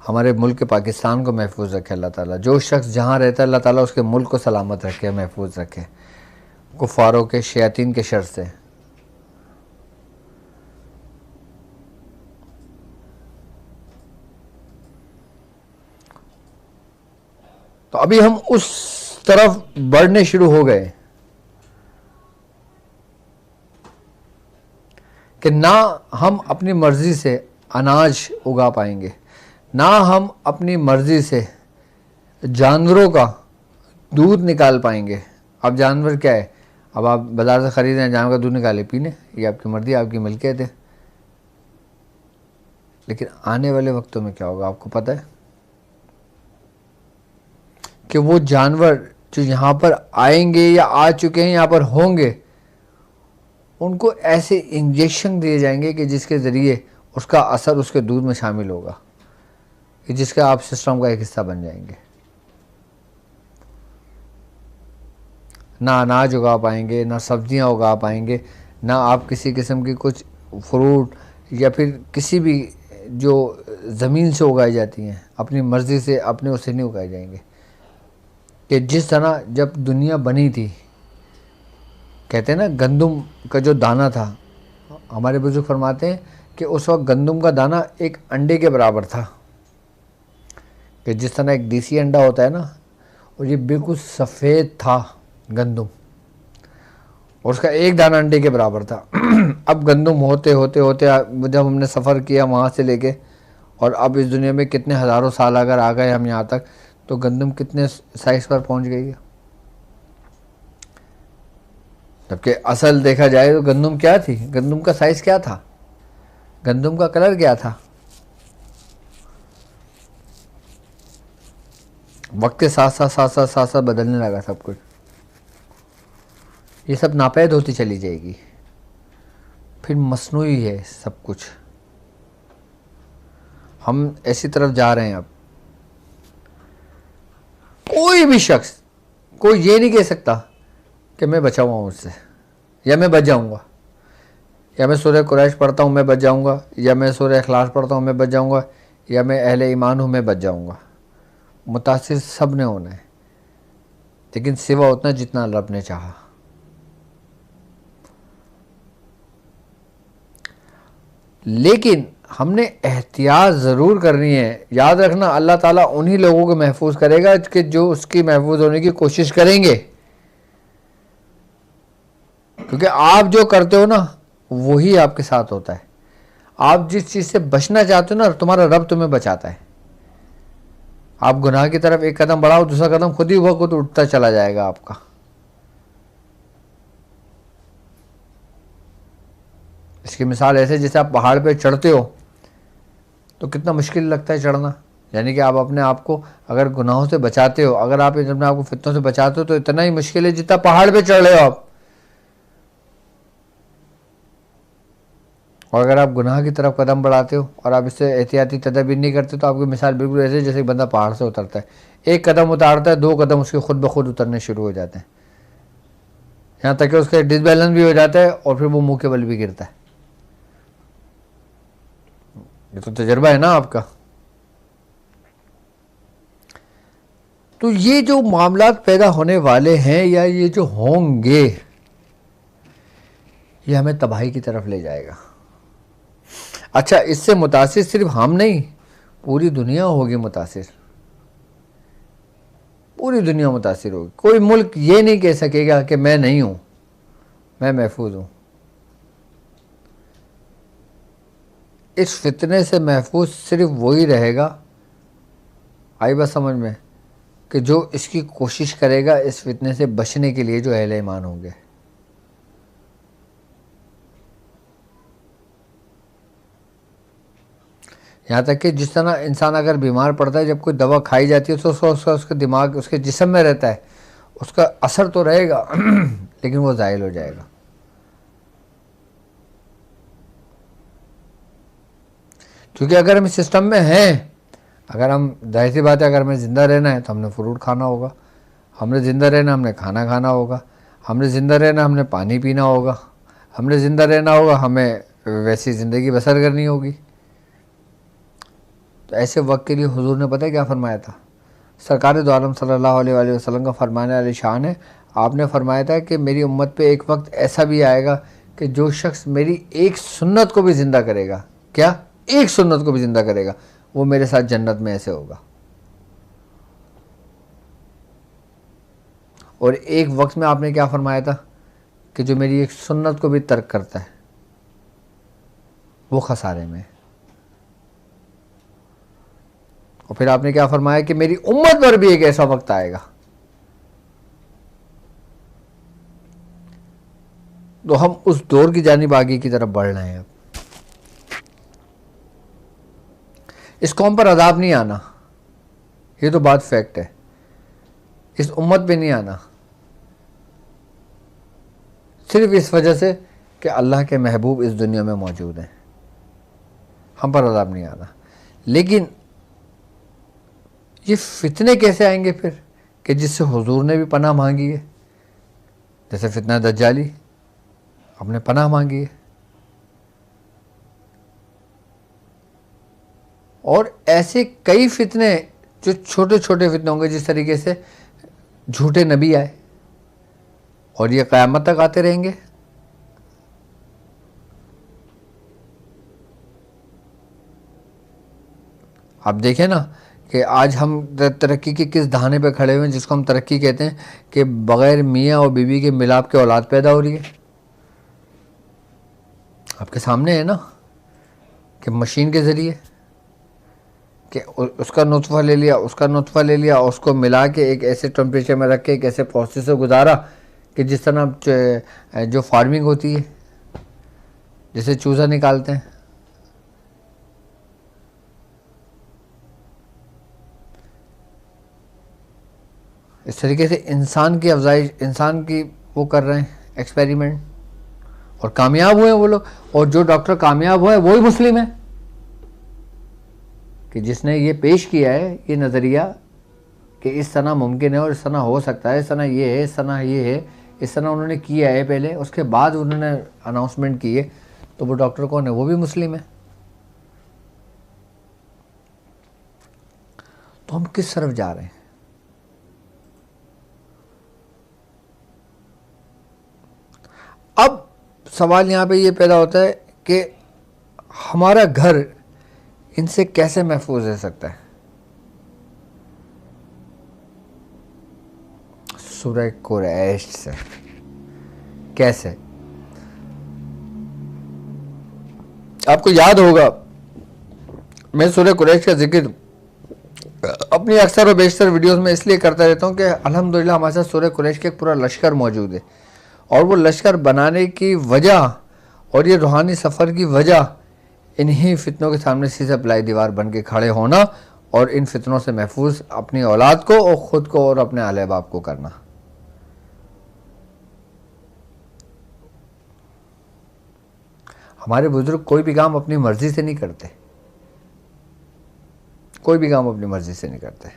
हमारे मुल्क पाकिस्तान को महफूज रखे अल्लाह ताला। जो शख्स जहाँ रहता है अल्लाह ताला उसके मुल्क को सलामत रखे, महफूज रखे कुफारों के, शयातीन के शर से। तो अभी हम उस तरफ बढ़ने शुरू हो गए कि ना हम अपनी मर्जी से अनाज उगा पाएंगे, ना हम अपनी मर्जी से जानवरों का दूध निकाल पाएंगे। अब जानवर क्या है, अब आप बाज़ार से ख़रीद रहे हैं, जानवर का दूध निकाले पीने, ये आपकी मर्जी, आपकी मिल्कियत है। लेकिन आने वाले वक्तों में क्या होगा आपको पता है कि वो जानवर जो यहाँ पर आएंगे या आ चुके हैं, यहाँ पर होंगे, उनको ऐसे इंजेक्शन दिए जाएंगे कि जिसके ज़रिए उसका असर उसके दूध में शामिल होगा, कि जिसका आप सिस्टम का एक हिस्सा बन जाएंगे। ना अनाज उगा पाएंगे, ना सब्जियां उगा पाएंगे, ना आप किसी किस्म की कुछ फ्रूट या फिर किसी भी जो ज़मीन से उगाई जाती हैं अपनी मर्ज़ी से, अपने उससे नहीं उगाए जाएंगे। कि जिस तरह जब दुनिया बनी थी, कहते हैं ना गंदुम का जो दाना था, हमारे बुजुर्ग फरमाते हैं कि उस वक्त गंदुम का दाना एक अंडे के बराबर था। कि जिस तरह एक देसी अंडा होता है ना, और ये बिल्कुल सफ़ेद था गंदुम, और उसका एक दाना अंडे के बराबर था। अब गंदुम होते होते होते जब हमने सफ़र किया वहाँ से लेके, और अब इस दुनिया में कितने हज़ारों साल अगर आ गए हम यहाँ तक, तो गंदुम कितने साइज़ पर पहुँच गई है। जबकि असल देखा जाए तो गंदुम क्या थी, गंदुम का साइज़ क्या था, गंदुम का कलर क्या था। वक्त के साथ साथ साथ साथ साथ साथ बदलने लगा सब कुछ। ये सब नापैद होती चली जाएगी, फिर मसनूई है सब कुछ। हम ऐसी तरफ जा रहे हैं। अब कोई भी शख्स, कोई ये नहीं कह सकता कि मैं बचा हुआ हूँ उससे, या मैं बच जाऊँगा, या मैं सूरह कुरैश पढ़ता हूँ मैं बच जाऊँगा, या मैं सूरह इखलास पढ़ता हूँ मैं बच जाऊँगा, या मैं अहले ईमान हूँ मैं बच जाऊँगा। मुतासिर सब ने होना है, लेकिन सिवा उतना जितना रब ने चाहा। लेकिन हमने एहतियात ज़रूर करनी है। याद रखना, अल्लाह ताला उन्हीं लोगों को महफूज करेगा कि जो उसकी महफूज होने की कोशिश करेंगे। क्योंकि आप जो करते हो ना, वही आपके साथ होता है। आप जिस चीज़ से बचना चाहते हो ना, तुम्हारा रब तुम्हें बचाता है। आप गुनाह की तरफ एक कदम बढ़ाओ, दूसरा कदम खुद ही वह खुद उठता चला जाएगा आपका। इसकी मिसाल ऐसे जैसे आप पहाड़ पे चढ़ते हो तो कितना मुश्किल लगता है चढ़ना, यानी कि आप अपने आप को अगर गुनाहों से बचाते हो, अगर आप अपने आप को फितनों से बचाते हो तो इतना ही मुश्किल है जितना पहाड़ पे चढ़ रहे हो आप। और अगर आप गुनाह की तरफ कदम बढ़ाते हो और आप इससे एहतियाती तदबीर नहीं करते तो आपकी मिसाल बिल्कुल ऐसे जैसे बंदा पहाड़ से उतरता है, एक कदम उतारता है, 2 कदम उसके खुद ब खुद उतरने शुरू हो जाते हैं, यहाँ तक कि उसका डिसबैलेंस भी हो जाता है और फिर वो मुंह के बल भी गिरता है। ये तो तजर्बा है ना आपका। तो ये जो मामलात पैदा होने वाले हैं या ये जो होंगे, ये हमें तबाही की तरफ ले जाएगा। अच्छा, इससे मुतासिर सिर्फ हम नहीं, पूरी दुनिया होगी मुतासिर, पूरी दुनिया मुतासिर होगी। कोई मुल्क ये नहीं कह सकेगा कि मैं नहीं हूं, मैं महफूज हूं। इस फितने से महफूज सिर्फ वही रहेगा, आई बात समझ में, कि जो इसकी कोशिश करेगा इस फितने से बचने के लिए, जो अहले ईमान होंगे। यहाँ तक कि जिस तरह इंसान अगर बीमार पड़ता है, जब कोई दवा खाई जाती है तो उसका दिमाग उसके जिस्म में रहता है, उसका असर तो रहेगा लेकिन वो ज़ाइल हो जाएगा। क्योंकि अगर हम इस सिस्टम में हैं, अगर हम, जाहिर सी बात है, अगर हमें ज़िंदा रहना है तो हमने फ्रूट खाना होगा, हमने ज़िंदा रहना हमने खाना खाना होगा, हमने ज़िंदा रहना हमने पानी पीना होगा, हमने ज़िंदा रहना होगा हमें वैसी ज़िंदगी बसर करनी होगी। तो ऐसे वक्त के लिए हुजूर ने पता है क्या फरमाया था? सरकार दो आलम सल्लल्लाहु अलैहि वसल्लम का फरमाने वाली शान है। आपने फरमाया था कि मेरी उम्मत पे एक वक्त ऐसा भी आएगा कि जो शख्स मेरी एक सुन्नत को भी ज़िंदा करेगा, क्या, एक सुन्नत को भी ज़िंदा करेगा, वो मेरे साथ जन्नत में ऐसे होगा। और एक वक्त में आपने क्या फरमाया था कि जो मेरी एक सुन्नत को भी तर्क करता है वो खसारे में। और फिर आपने क्या फरमाया कि मेरी उम्मत पर भी एक ऐसा वक्त आएगा। तो हम उस दौर की जानिब आगे की तरफ बढ़ रहे हैं। अब इस कौम पर अजाब नहीं आना, ये तो बात फैक्ट है। इस उम्मत पे नहीं आना, सिर्फ इस वजह से कि अल्लाह के महबूब इस दुनिया में मौजूद हैं, हम पर अजाब नहीं आना। लेकिन ये फितने कैसे आएंगे फिर, कि जिससे हुजूर ने भी पनाह मांगी है, जैसे फितना दज्जाली, अपने पनाह मांगी है। और ऐसे कई फितने जो छोटे छोटे फितने होंगे, जिस तरीके से झूठे नबी आए और ये क़यामत तक आते रहेंगे। आप देखें ना कि आज हम तरक्की के किस दहाने पे खड़े हुए हैं, जिसको हम तरक्की कहते हैं, कि बग़ैर मियाँ और बीवी के मिलाप के औलाद पैदा हो रही है। आपके सामने है ना कि मशीन के ज़रिए कि उसका नुतफ़ा ले लिया, उसका नुतफ़ा ले लिया, उसको मिला के एक ऐसे टेम्परेचर में रख के एक ऐसे प्रोसेस से गुजारा कि जिस तरह जो फार्मिंग होती है, जैसे चूज़ा निकालते हैं, इस तरीके से इंसान की अफजाइश, इंसान की वो कर रहे हैं एक्सपेरिमेंट, और कामयाब हुए हैं वो लोग। और जो डॉक्टर कामयाब हुए वही मुस्लिम है, कि जिसने ये पेश किया है ये नज़रिया कि इस तरह मुमकिन है और इस तरह हो सकता है, इस तरह ये है, इस तरह ये है, इस तरह उन्होंने किया है पहले, उसके बाद उन्होंने अनाउंसमेंट की है, तो वो डॉक्टर कौन है? वो भी मुस्लिम है। तो हम किस तरफ जा रहे हैं? अब सवाल यहाँ पे ये पैदा होता है कि हमारा घर इनसे कैसे महफूज रह सकता है? सूरह कुरैश से। कैसे? आपको याद होगा, मैं सूरह कुरैश का जिक्र अपनी अक्सर और बेशतर वीडियोस में इसलिए करता रहता हूँ कि अल्हम्दुलिल्लाह हमारे साथ सूरह कुरैश के एक पूरा लश्कर मौजूद है, और वो लश्कर बनाने की वजह और ये रूहानी सफ़र की वजह इन्हीं फितनों के सामने सीधा पलाई दीवार बन के खड़े होना और इन फितनों से महफूज अपनी औलाद को और ख़ुद को और अपने आले बाप को करना। हमारे बुजुर्ग कोई भी काम अपनी मर्जी से नहीं करते, कोई भी काम अपनी मर्जी से नहीं करते।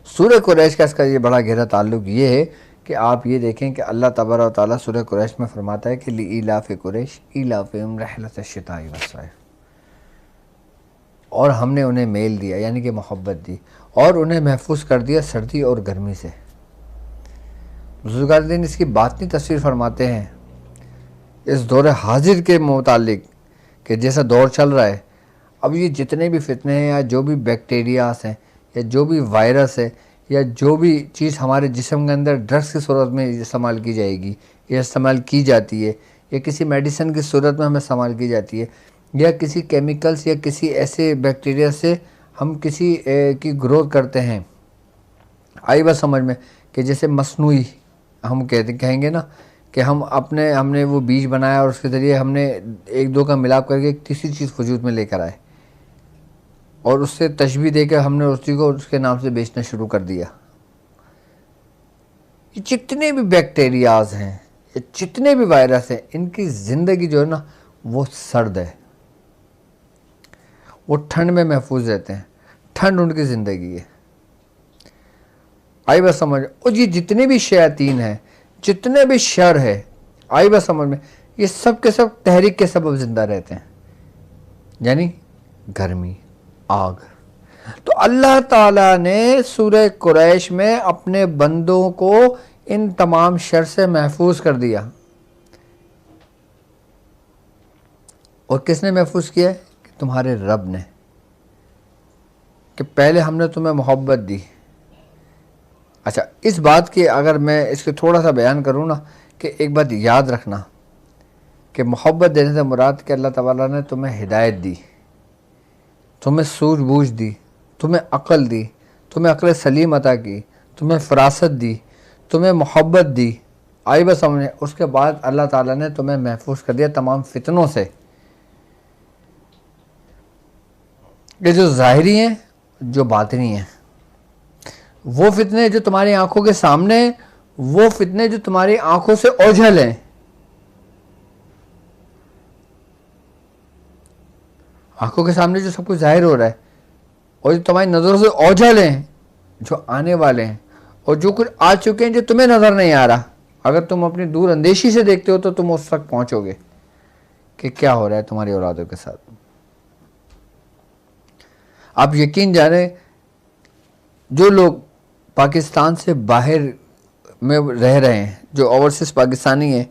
सूरह कुरैश का इसका ये बड़ा गहरा ताल्लुक ये है कि आप ये देखें कि अल्लाह तबारक व तआला सूरह कुरैश में फरमाता है कि लिईलाफ़ि कुरैश ईलाफ़िहिम रहलतश्शिताई वस्सैफ, और हमने उन्हें मेल दिया यानी कि मोहब्बत दी और उन्हें महफूज कर दिया सर्दी और गर्मी से। बुज़ुर्गान इसकी बातनी तस्वीर फरमाते हैं इस दौर हाजिर के मुतालिक कि जैसा दौर चल रहा है, अब ये जितने भी फितने हैं या जो भी बैक्टीरियास हैं या जो भी वायरस है या जो भी चीज़ हमारे जिस्म के अंदर ड्रग्स की सूरत में इस्तेमाल की जाएगी या इस्तेमाल की जाती है या किसी मेडिसिन की सूरत में हमें इस्तेमाल की जाती है या किसी केमिकल्स या किसी ऐसे बैक्टीरिया से हम किसी की ग्रोथ करते हैं, आई बात समझ में कि जैसे मसनूई हम कहेंगे ना कि हमने वो बीज बनाया और उसके ज़रिए हमने एक दो का मिलाप करके एक तीसरी चीज़ वजूद में लेकर आए और उससे तशबीह देकर हमने उसी को उसके नाम से बेचना शुरू कर दिया। ये जितने भी बैक्टीरियाज हैं, ये जितने भी वायरस हैं, इनकी ज़िंदगी जो है ना वो सर्द है, वो ठंड में महफूज रहते हैं, ठंड उनकी ज़िंदगी है। आई बस समझ। और ये जितने भी शयातीन हैं, जितने भी शर है, आई बस समझ में, ये सब के सब तहरीक के सबब ज़िंदा रहते हैं, यानी गर्मी, आग। तो अल्लाह ताला ने सूरह कुरैश में अपने बंदों को इन तमाम शर से महफूज कर दिया। और किसने महफूज किया है? कि तुम्हारे रब ने, कि पहले हमने तुम्हें मोहब्बत दी। अच्छा, इस बात की अगर मैं इसके थोड़ा सा बयान करूँ ना, कि एक बात याद रखना कि मोहब्बत देने से मुराद कि अल्लाह ताला ने तुम्हें हिदायत दी, तुम्हें सूझबूझ दी, तुम्हें अक़ल दी, तुम्हें अक़ल सलीम अता की, तुम्हें फ़रासत दी, तुम्हें मोहब्बत दी। आई बस समझे। उसके बाद अल्लाह ताला ने तुम्हें महफूज कर दिया तमाम फितनों से, कि जो ज़ाहिरी हैं, जो बातिनी हैं। वो फितने जो तुम्हारी आंखों के सामने, वो फितने जो तुम्हारी आंखों से ओझल हैं, आंखों के सामने जो सब कुछ जाहिर हो रहा है, और जो तुम्हारी नज़रों से ओझल हैं, जो आने वाले हैं, और जो कुछ आ चुके हैं जो तुम्हें नज़र नहीं आ रहा। अगर तुम अपनी दूर अंदेशी से देखते हो तो तुम उस तक पहुंचोगे कि क्या हो रहा है तुम्हारी औलादों के साथ। आप यकीन जाने, जो लोग पाकिस्तान से बाहर में रह रहे हैं, जो ओवरसीज़ पाकिस्तानी हैं,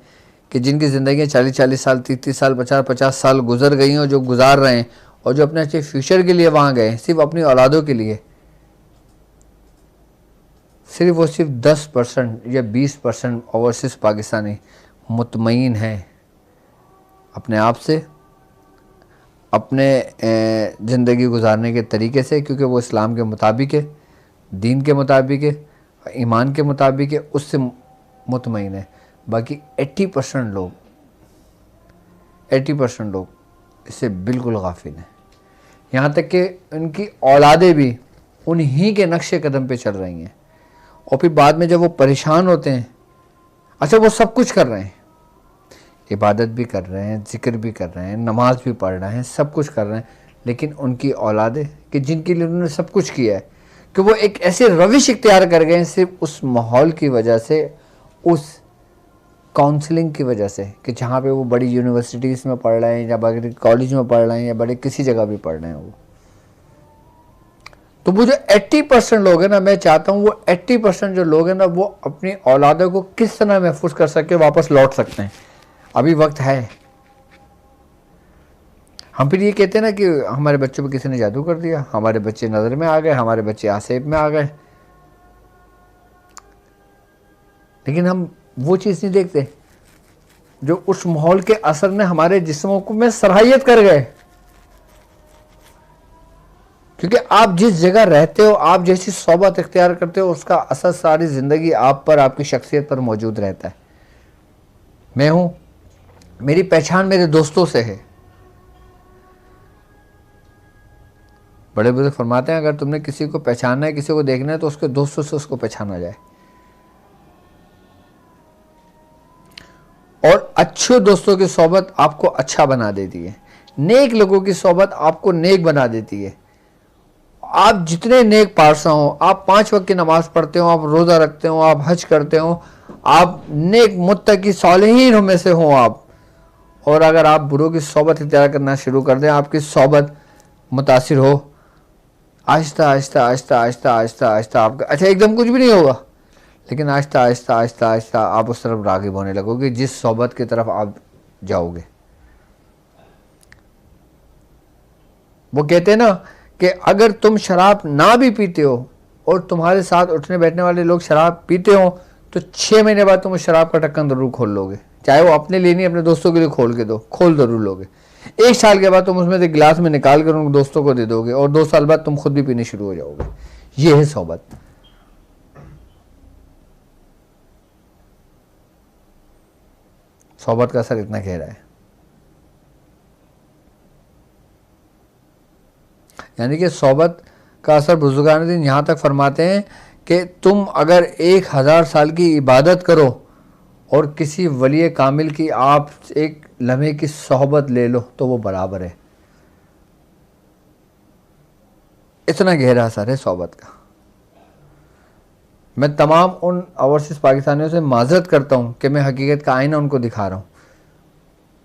कि जिनकी ज़िंदगी 40-40 साल, 30-30 साल, 50-50 साल गुजर गई हैं, और जो गुजार रहे हैं, और जो अपने अच्छे फ्यूचर के लिए वहाँ गए हैं, सिर्फ अपनी औलादों के लिए, सिर्फ वो सिर्फ 10% या 20% ओवरसीज़ पाकिस्तानी मुतमईन हैं अपने आप से, अपने ज़िंदगी गुजारने के तरीके से, क्योंकि वो इस्लाम के मुताबिक है, दीन के मुताबिक है, ईमान के मुताबिक है, उससे मुतमईन है। बाकी 80% लोग इससे बिल्कुल गाफिल हैं। यहाँ तक कि उनकी औलादें भी उन्हीं के नक्शे कदम पे चल रही हैं, और फिर बाद में जब वो परेशान होते हैं, अच्छा वो सब कुछ कर रहे हैं, इबादत भी कर रहे हैं, ज़िक्र भी कर रहे हैं, नमाज भी पढ़ रहे हैं, सब कुछ कर रहे हैं, लेकिन उनकी औलादें कि जिनके लिए उन्होंने सब कुछ किया है, कि वो एक ऐसे रविश इख्तियार कर गए हैं सिर्फ उस माहौल की वजह से, उस काउंसलिंग की वजह से, कि जहाँ पे वो बड़ी यूनिवर्सिटीज़ में पढ़ रहे हैं या बड़े कॉलेज में पढ़ रहे हैं या बड़े किसी जगह भी पढ़ रहे हैं वो। तो वो जो 80% लोग हैं ना, मैं चाहता हूँ वो 80% जो लोग हैं ना, वो अपनी औलादों को किस तरह महफूज कर सके, वापस लौट सकते हैं। अभी वक्त है। हम फिर ये कहते हैं ना कि हमारे बच्चों पे किसी ने जादू कर दिया, हमारे बच्चे नज़र में आ गए, हमारे बच्चे आसेब में आ गए, लेकिन हम वो चीज़ नहीं देखते जो उस माहौल के असर ने हमारे जिस्मों को में सराहियत कर गए। क्योंकि आप जिस जगह रहते हो, आप जैसी सोबत इख्तियार करते हो, उसका असर सारी ज़िंदगी आप पर, आपकी शख्सियत पर मौजूद रहता है। मैं हूँ, मेरी पहचान मेरे दोस्तों से है। बड़े बुजुर्ग फरमाते हैं, अगर तुमने किसी को पहचानना है, किसी को देखना है, तो उसके दोस्तों से उसको पहचाना जाए। और अच्छे दोस्तों की सोबत आपको अच्छा बना देती है। नेक लोगों की सोबत आपको नेक बना देती है। आप जितने नेक पारसा हो, आप 5 वक्त की नमाज पढ़ते हो, आप रोज़ा रखते हो, आप हज करते हो, आप नेक मुत्तकी सालिहीन में से हो आप, और अगर आप बुरों की सोबत इख्तियार करना शुरू कर दें, आपकी सोबत मुतासिर हो, आहिस्ता आहिस्ता आहिस्ता आहिस्ता आहिस्ता आहिस्ता आपका, अच्छा एकदम कुछ भी नहीं होगा, लेकिन आहिस्ता आहिस्ता आहिस्ता आहिस्ता आप उस तरफ राग़िब होने लगोगे जिस सोबत की तरफ आप जाओगे। वो कहते हैं ना कि अगर तुम शराब ना भी पीते हो और तुम्हारे साथ उठने बैठने वाले लोग शराब पीते हो, तो 6 महीने बाद तुम उस शराब का ढक्कन जरूर खोल लोगे। चाहे वो अपने लिए नहीं, अपने दोस्तों के लिए खोल जरूर लोगे। 1 साल के बाद तुम उसमें से गिलास में निकाल कर उन दोस्तों को दे दोगे, और 2 साल बाद तुम खुद भी पीने शुरू हो जाओगे। ये है सोबत। सोबत का असर इतना गहरा है। यानी कि सोबत का असर बुजुर्गान दिन यहाँ तक फरमाते हैं कि तुम अगर 1000 साल की इबादत करो और किसी वली कामिल की आप एक लम्हे की सोहबत ले लो, तो वो बराबर है। इतना गहरा असर है सोबत का। मैं तमाम उन ओवरसीज़ पाकिस्तानियों से माजरत करता हूँ कि मैं हकीकत का आईना उनको दिखा रहा हूँ।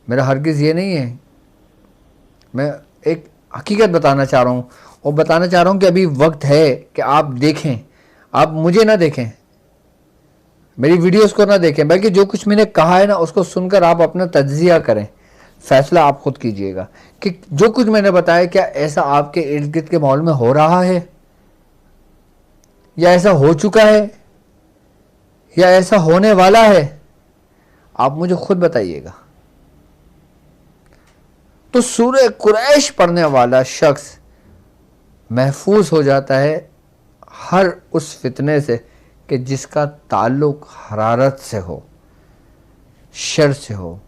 मेरा हरगिज़ ये नहीं है, मैं एक हकीकत बताना चाह रहा हूँ, और बताना चाह रहा हूँ कि अभी वक्त है कि आप देखें। आप मुझे ना देखें, मेरी वीडियोस को ना देखें, बल्कि जो कुछ मैंने कहा है ना, उसको सुनकर आप अपना तज्जिया करें। फैसला आप खुद कीजिएगा कि जो कुछ मैंने बताया, क्या ऐसा आपके इर्द गिर्द के माहौल में हो रहा है, या ऐसा हो चुका है, या ऐसा होने वाला है। आप मुझे खुद बताइएगा। तो सूरह कुरैश पढ़ने वाला शख्स महफूज हो जाता है हर उस फितने से कि जिसका ताल्लुक हरारत से हो, शर से हो।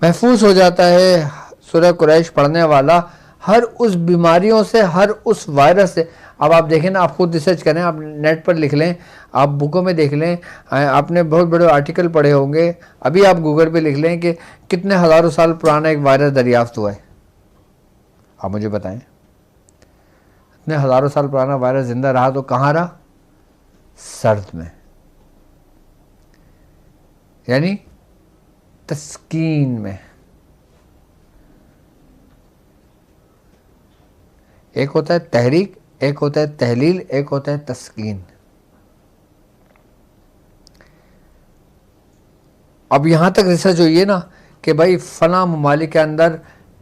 महफूज हो जाता है सूरह कुरैश पढ़ने वाला हर उस बीमारियों से, हर उस वायरस से। अब आप देखें ना, आप खुद रिसर्च करें, आप नेट पर लिख लें, आप बुकों में देख लें, आपने बहुत बड़े आर्टिकल पढ़े होंगे, अभी आप गूगल पे लिख लें कि कितने हज़ारों साल पुराना एक वायरस दरियाफ्त हुआ है। आप मुझे बताएं, इतने हज़ारों साल पुराना वायरस जिंदा रहा तो कहाँ रहा? सर्द में, यानी तस्कीन में। एक होता है तहरीक, एक होता है तहलील, एक होता है तस्कीन। अब यहाँ तक रिसर्च हुई है ना कि भाई फला ममालिक के अंदर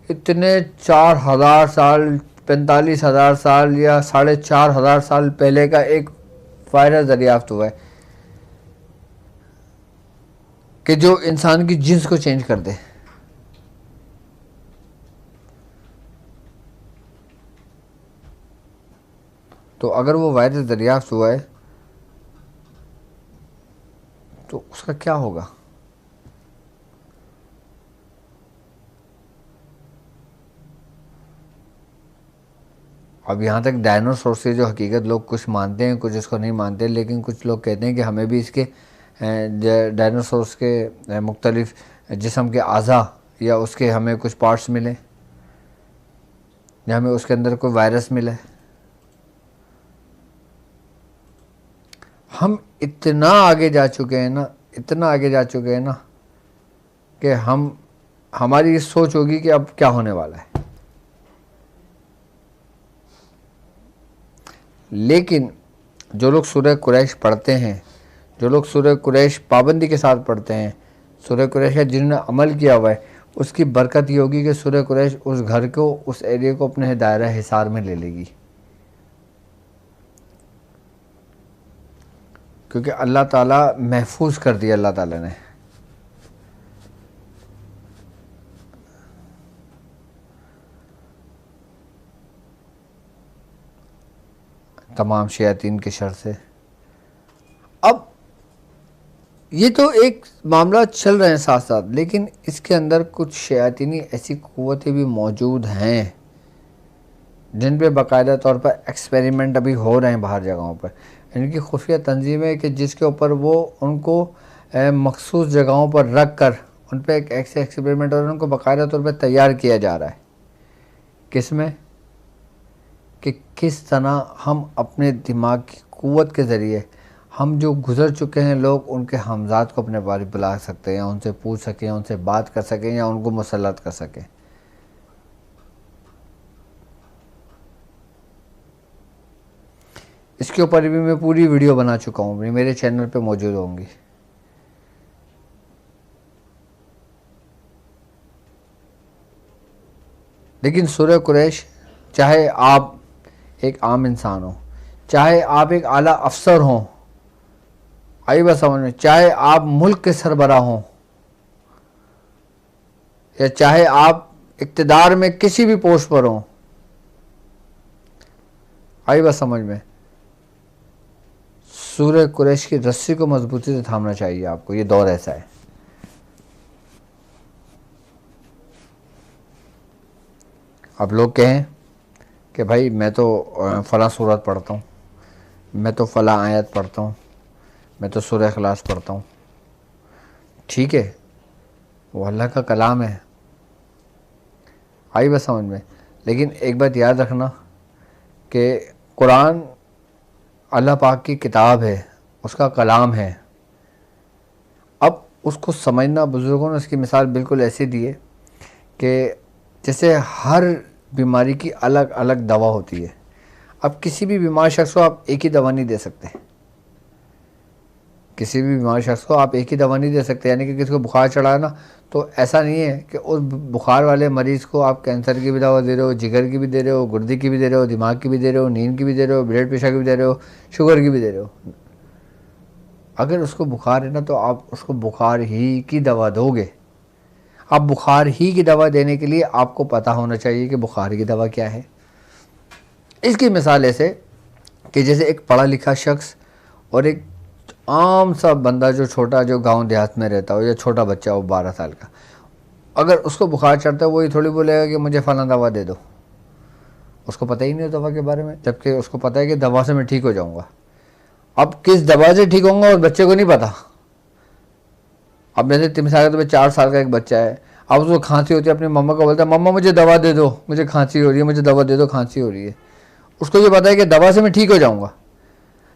इतने 4000 साल, 45,000 साल या 4,500 साल पहले का एक वायरस दरियाफ्त हुआ है कि जो इंसान की जिन्स को चेंज कर दे। तो अगर वो वायरस दरियाफ्त हुआ है तो उसका क्या होगा? अब यहाँ तक डायनासोर से जो हकीकत लोग कुछ मानते हैं, कुछ इसको नहीं मानते, लेकिन कुछ लोग कहते हैं कि हमें भी इसके डायनासोर्स के मुख्तलिफ जिस्म के आज़ा या उसके हमें कुछ पार्ट्स मिले, या हमें उसके अंदर कोई वायरस मिला। हम इतना आगे जा चुके हैं ना, इतना आगे जा चुके हैं ना कि हमारी ये सोच होगी कि अब क्या होने वाला है। लेकिन जो लोग सूरह कुरैश पढ़ते हैं, जो लोग सूरह कुरैश पाबंदी के साथ पढ़ते हैं, सूरह कुरैश का जिन्होंने अमल किया हुआ है, उसकी बरकत ये होगी कि सूरह कुरैश उस घर को, उस एरिया को अपने दायरा हिसार में ले लेगी। क्योंकि अल्लाह ताला महफूज कर दिया, अल्लाह ताला ने। तमाम शयातीन के शर से। अब ये तो एक मामला चल रहे हैं साथ साथ, लेकिन इसके अंदर कुछ शयातीनी ऐसी क़ुव्वतें भी मौजूद हैं जिन पे बाकायदा तौर पर एक्सपेरिमेंट अभी हो रहे हैं बाहर जगहों पर। इनकी खुफिया तंजीमें कि जिसके ऊपर वो उनको मखसूस जगहों पर रख कर उन पर एक ऐसे एक्सपेरिमेंट और उनको बाकायदा तौर पर तैयार किया जा रहा है। किस में कि किस तरह हम अपने दिमाग की क़ुव्वत के ज़रिए हम जो गुज़र चुके हैं लोग उनके हमज़ाद को अपने बारे बुला सकते हैं, या उनसे पूछ सकें, उनसे बात कर सकें, या उनको मुसल्लत कर सकें। इसके ऊपर भी मैं पूरी वीडियो बना चुका हूँ, मेरे चैनल पे मौजूद होंगी। लेकिन सूरह कुरैश, चाहे आप एक आम इंसान हो, चाहे आप एक आला अफसर हों, आई बात समझ में, चाहे आप मुल्क के सरबराह हों, या चाहे आप इक़्तिदार में किसी भी पोस्ट पर हों, आई बात समझ में, सूरह कुरैश की रस्सी को मजबूती से थामना चाहिए आपको। ये दौर ऐसा है। अब लोग कहें कि भाई मैं तो फ़लाँ सूरत पढ़ता हूँ, मैं तो फ़लाँ आयत पढ़ता हूँ, मैं तो सूरह इखलास पढ़ता हूँ। ठीक है, वो अल्लाह का कलाम है, आई बस समझ में। लेकिन एक बात याद रखना कि कुरान अल्लाह पाक की किताब है, उसका कलाम है। अब उसको समझना, बुज़ुर्गों ने उसकी मिसाल बिल्कुल ऐसी दी है कि जैसे हर बीमारी की अलग अलग दवा होती है। अब किसी भी बीमार शख्स को आप एक ही दवा नहीं दे सकते, किसी भी बीमार शख्स को आप एक ही दवा नहीं दे सकते। यानी कि किसी को बुखार चढ़ा है ना, तो ऐसा नहीं है कि उस बुखार वाले मरीज़ को आप कैंसर की भी दवा दे रहे हो, जिगर की भी दे रहे हो, गुर्दे की भी दे रहे हो, दिमाग की भी दे रहे हो, नींद की भी दे रहे हो, ब्लड प्रेशर की भी दे रहे हो, शुगर की भी दे रहे हो। अगर उसको बुखार है ना, तो आप उसको बुखार ही की दवा दोगे। अब बुखार ही की दवा देने के लिए आपको पता होना चाहिए कि बुखार की दवा क्या है। इसकी मिसाल ऐसे कि जैसे एक पढ़ा लिखा शख्स और एक आम सा बंदा जो छोटा, जो गांव देहात में रहता हो, या छोटा बच्चा हो 12 साल का, अगर उसको बुखार चढ़ता है, वो ये थोड़ी बोलेगा कि मुझे फलां दवा दे दो। उसको पता ही नहीं है दवा के बारे में, जबकि उसको पता है कि दवा से मैं ठीक हो जाऊंगा। अब किस दवा से ठीक होऊंगा और बच्चे को नहीं पता। अब जैसे 3 साल का, तो 4 साल का एक बच्चा है, अब उसको खांसी होती है, अपनी मम्मा को बोलता है मम्मा मुझे दवा दे दो, मुझे खांसी हो रही है, मुझे दवा दे दो, खांसी हो रही है। उसको ये पता है कि दवा से मैं ठीक हो जाऊंगा,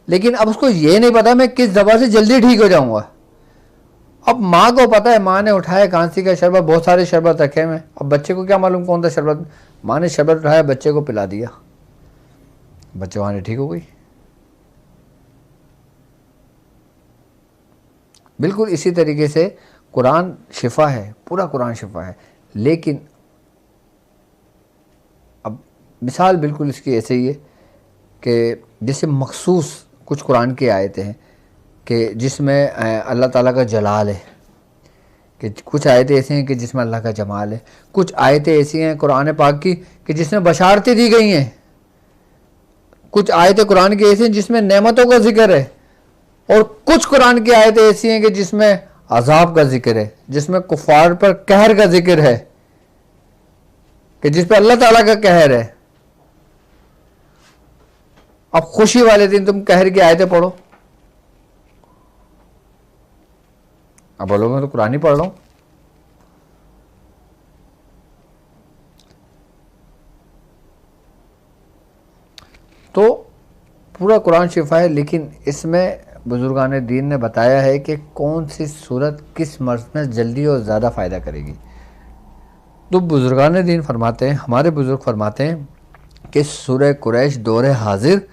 लेकिन अब उसको ये नहीं पता मैं किस दवा से जल्दी ठीक हो जाऊंगा। अब माँ को पता है, माँ ने उठाया खांसी का शरबत, बहुत सारे शरबत रखे हैं। अब बच्चे को क्या मालूम कौन सा शरबत, माँ ने शरबत उठाया, बच्चे को पिला दिया, बच्चे वहाँ ठीक हो गई। बिल्कुल इसी तरीके से कुरान शिफा है, पूरा कुरान शिफा है। लेकिन अब मिसाल बिल्कुल इसकी ऐसे ही है कि जैसे मखसूस कुछ कुरान की आयतें हैं कि जिसमें अल्लाह ताला का जलाल है, कि कुछ आयतें ऐसी हैं कि जिसमें अल्लाह का जमाल है। कुछ आयतें ऐसी हैं कुरान पाक की कि जिसमें बशारतें दी गई हैं। कुछ आयतें कुरान की ऐसी हैं जिसमें नेमतों का जिक्र है, और कुछ कुरान की आयतें ऐसी हैं कि जिसमें अजाब का जिक्र है, जिसमें कुफार पर कहर का जिक्र है, कि जिस पर अल्लाह ताला का कहर है। अब खुशी वाले दिन तुम कहर की आयतें पढ़ो, अब बोलो मैं तो कुरान ही पढ़ रहा हूं। तो पूरा कुरान शिफा है, लेकिन इसमें बुजुर्गान दीन ने बताया है कि कौन सी सूरत किस मर्ज में जल्दी और ज़्यादा फ़ायदा करेगी। तो बुजुर्गान दीन फरमाते हैं, हमारे बुजुर्ग फरमाते हैं कि सूरह कुरैश दौरे हाजिर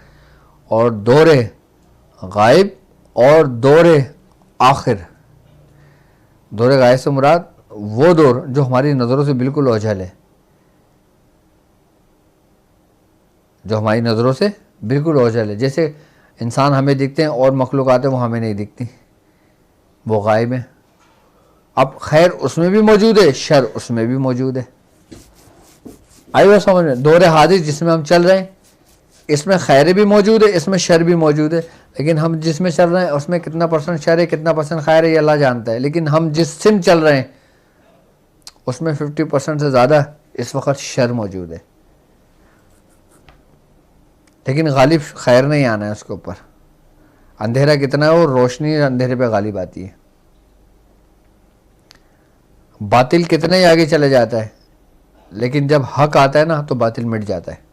और दौरे गायब और दौरे आखिर। दौरे गायब से मुराद वो दौर जो हमारी नज़रों से बिल्कुल ओझल है, जो हमारी नज़रों से बिल्कुल ओझल है। जैसे इंसान हमें दिखते हैं और मखलूक़ात वो हमें नहीं दिखती, वो गायब है। अब खैर उसमें भी मौजूद है, शर उसमें भी मौजूद है। आई बात समझ में। दौरे हाजिर जिसमें हम चल रहे हैं, इसमें खैर भी मौजूद है, इसमें शर भी मौजूद है, लेकिन हम जिसमें चल रहे हैं उसमें कितना परसेंट शर है, कितना परसेंट खैर है, ये अल्लाह जानता है। लेकिन हम जिस सिम चल रहे हैं उसमें 50% से ज़्यादा इस वक्त शर मौजूद है, लेकिन गालिब खैर नहीं आना है उसके ऊपर। अंधेरा कितना है, वो रोशनी अंधेरे पे गालिब आती है। बातिल कितने ही आगे चले जाता है, लेकिन जब हक आता है ना तो बातिल मिट जाता है।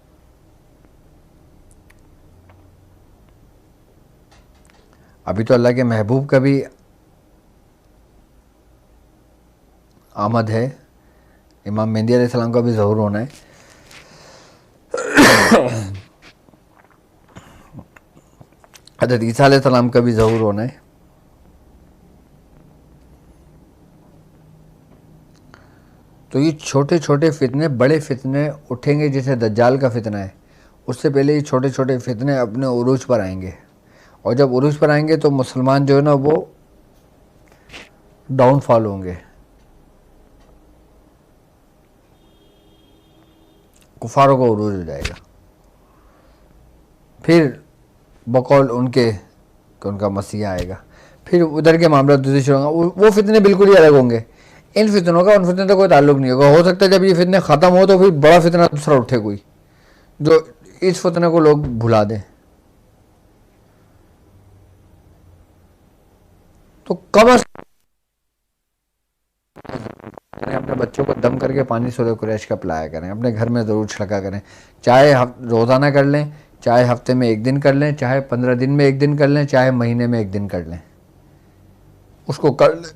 अभी तो अल्लाह के महबूब का भी आमद है, इमाम मेहदी अलैहिस्सलाम का भी ज़हूर होना है। हज़रत ईसा अलैहिस्सलाम का भी ज़हूर होना है। तो ये छोटे छोटे फितने बड़े फितने उठेंगे, जैसे दज्जाल का फितना है, उससे पहले ये छोटे छोटे फितने अपने उरूज पर आएंगे। और जब उरूज पर आएंगे तो मुसलमान जो है ना वो डाउनफॉल होंगे, कुफारों को उरूज हो जाएगा। फिर बकौल उनके कि उनका मसीहा आएगा, फिर उधर के मामला दूसरे शुरू होंगे। वो फितने बिल्कुल ही अलग होंगे। इन फितनों का उन फितने से कोई ताल्लुक नहीं होगा। हो सकता है जब ये फितने ख़त्म हो तो फिर बड़ा फितना दूसरा उठे कोई, जो इस फितने को लोग भुला दें। तो कम अपने बच्चों को दम करके पानी सूरह कुरैश का पिलाया करें, अपने घर में ज़रूर छिड़का करें। चाहे रोज़ाना कर लें, चाहे हफ्ते में एक दिन कर लें, चाहे 15 दिन में एक दिन कर लें, चाहे महीने में एक दिन कर लें, उसको कर लें।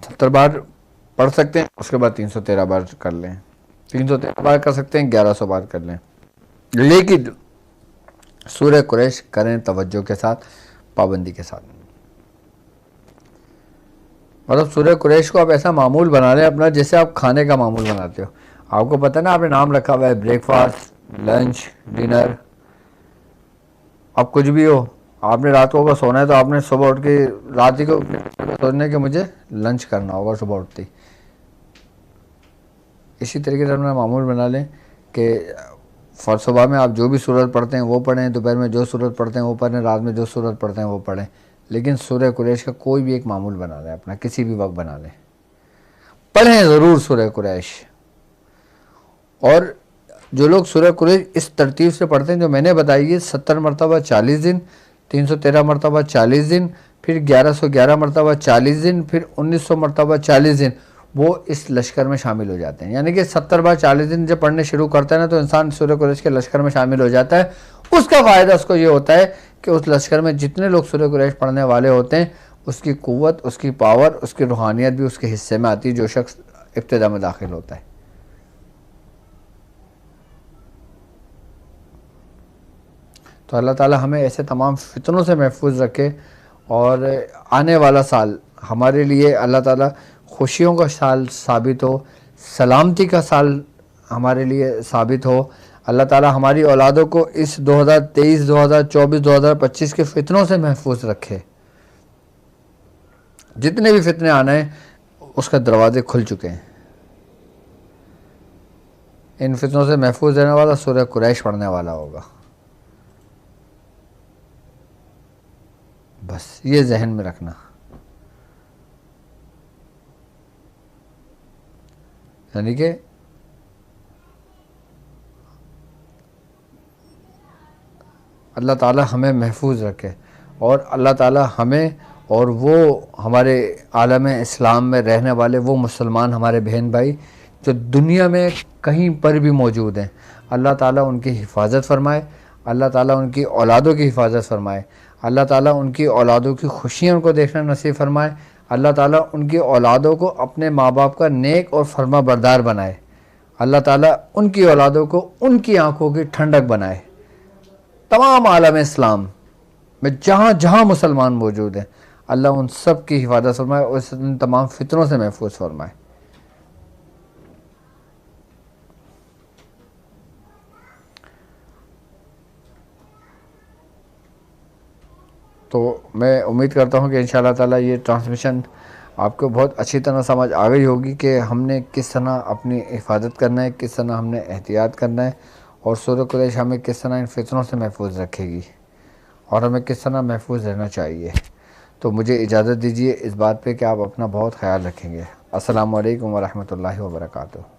70 बार पढ़ सकते हैं, उसके बाद 313 बार कर लें, 313 बार कर सकते हैं, 1100 बार कर लें। लेकिन सूरह कुरैश करें तवज्जो के साथ, पाबंदी के साथ। मतलब सूरह कुरैश को आप ऐसा मामूल बना लें अपना, जैसे आप खाने का मामूल बनाते हो। आपको पता है ना, आपने नाम रखा हुआ है ब्रेकफास्ट, लंच, डिनर। अब कुछ भी हो, आपने रात को अगर सोना है तो आपने सुबह उठ के रात ही को सोचना कि मुझे लंच करना होगा सुबह उठते ही। इसी तरीके से अपना मामूल बना लें कि सुबह में आप जो भी सूरत पढ़ते हैं वो पढ़ें, दोपहर में जो सूरत पढ़ते हैं वो पढ़ें, रात में जो सूरत पढ़ते हैं वो पढ़ें। लेकिन सूरह कुरैश का कोई भी एक मामूल बना लें अपना, किसी भी वक्त बना लें, पढ़ें ज़रूर सूरह कुरैश। और जो लोग सूरह कुरैश इस तरतीब से पढ़ते हैं जो मैंने बताई है, 70 मरतबा 40 दिन, 313 मरतबा 40 दिन, फिर 1111 मरतबा 40 दिन, फिर 1900 मरतबा 40 दिन, वो इस लश्कर में शामिल हो जाते हैं। यानी कि 70 बार 40 दिन जब पढ़ने शुरू करता है ना तो इंसान सूरह कुरैश के लश्कर में शामिल हो जाता है। उसका फ़ायदा उसको ये होता है कि उस लश्कर में जितने लोग सूरह कुरैश पढ़ने वाले होते हैं, उसकी क़ुव्वत, उसकी पावर, उसकी रूहानियत भी उसके हिस्से में आती है, जो शख्स इब्तिदा में दाखिल होता है। तो अल्लाह ताला हमें ऐसे तमाम फितनों से महफूज रखे और आने वाला साल हमारे लिए अल्लाह ताला खुशियों का साल साबित हो, सलामती का साल हमारे लिए साबित हो। अल्लाह ताला हमारी औलादों को इस 2023, 2024, 2025 के फितनों से महफूज रखे। जितने भी फितने आने हैं उसका दरवाजे खुल चुके हैं। इन फितनों से महफूज रहने वाला सूरह कुरैश पढ़ने वाला होगा। बस ये जहन में रखना। यानी कि अल्लाह ताला हमें महफूज रखे और अल्लाह ताला हमें और वो हमारे आलम इस्लाम में रहने वाले वो मुसलमान हमारे बहन भाई जो दुनिया में कहीं पर भी मौजूद हैं, अल्लाह ताला उनकी हिफाजत फरमाए, अल्लाह ताला उनकी औलादों की हिफाजत फरमाए, अल्लाह ताला उनकी औलादों की खुशियाँ उनको देखना नसीब फरमाए, अल्लाह ताला उनकी औलादों को अपने माँ बाप का नेक और फरमा बरदार बनाए, अल्लाह ताला उनकी औलादों को उनकी आँखों की ठंडक बनाए। तमाम आलम इस्लाम में जहाँ जहाँ मुसलमान मौजूद हैं, अल्लाह उन सब की हिफाजत फरमाए और उन तमाम फितनों से महफूज फरमाए। तो मैं उम्मीद करता हूँ कि इंशाअल्लाह ताला ये ट्रांसमिशन आपको बहुत अच्छी तरह समझ आ गई होगी कि हमने किस तरह अपनी हिफाजत करना है, किस तरह हमने एहतियात करना है, और सूरह कुरैश हमें किस तरह इन फितनों से महफूज रखेगी और हमें किस तरह महफूज रहना चाहिए। तो मुझे इजाज़त दीजिए इस बात पे कि आप अपना बहुत ख्याल रखेंगे। अस्सलामु अलैकुम व रहमतुल्लाहि व बरकातुहू।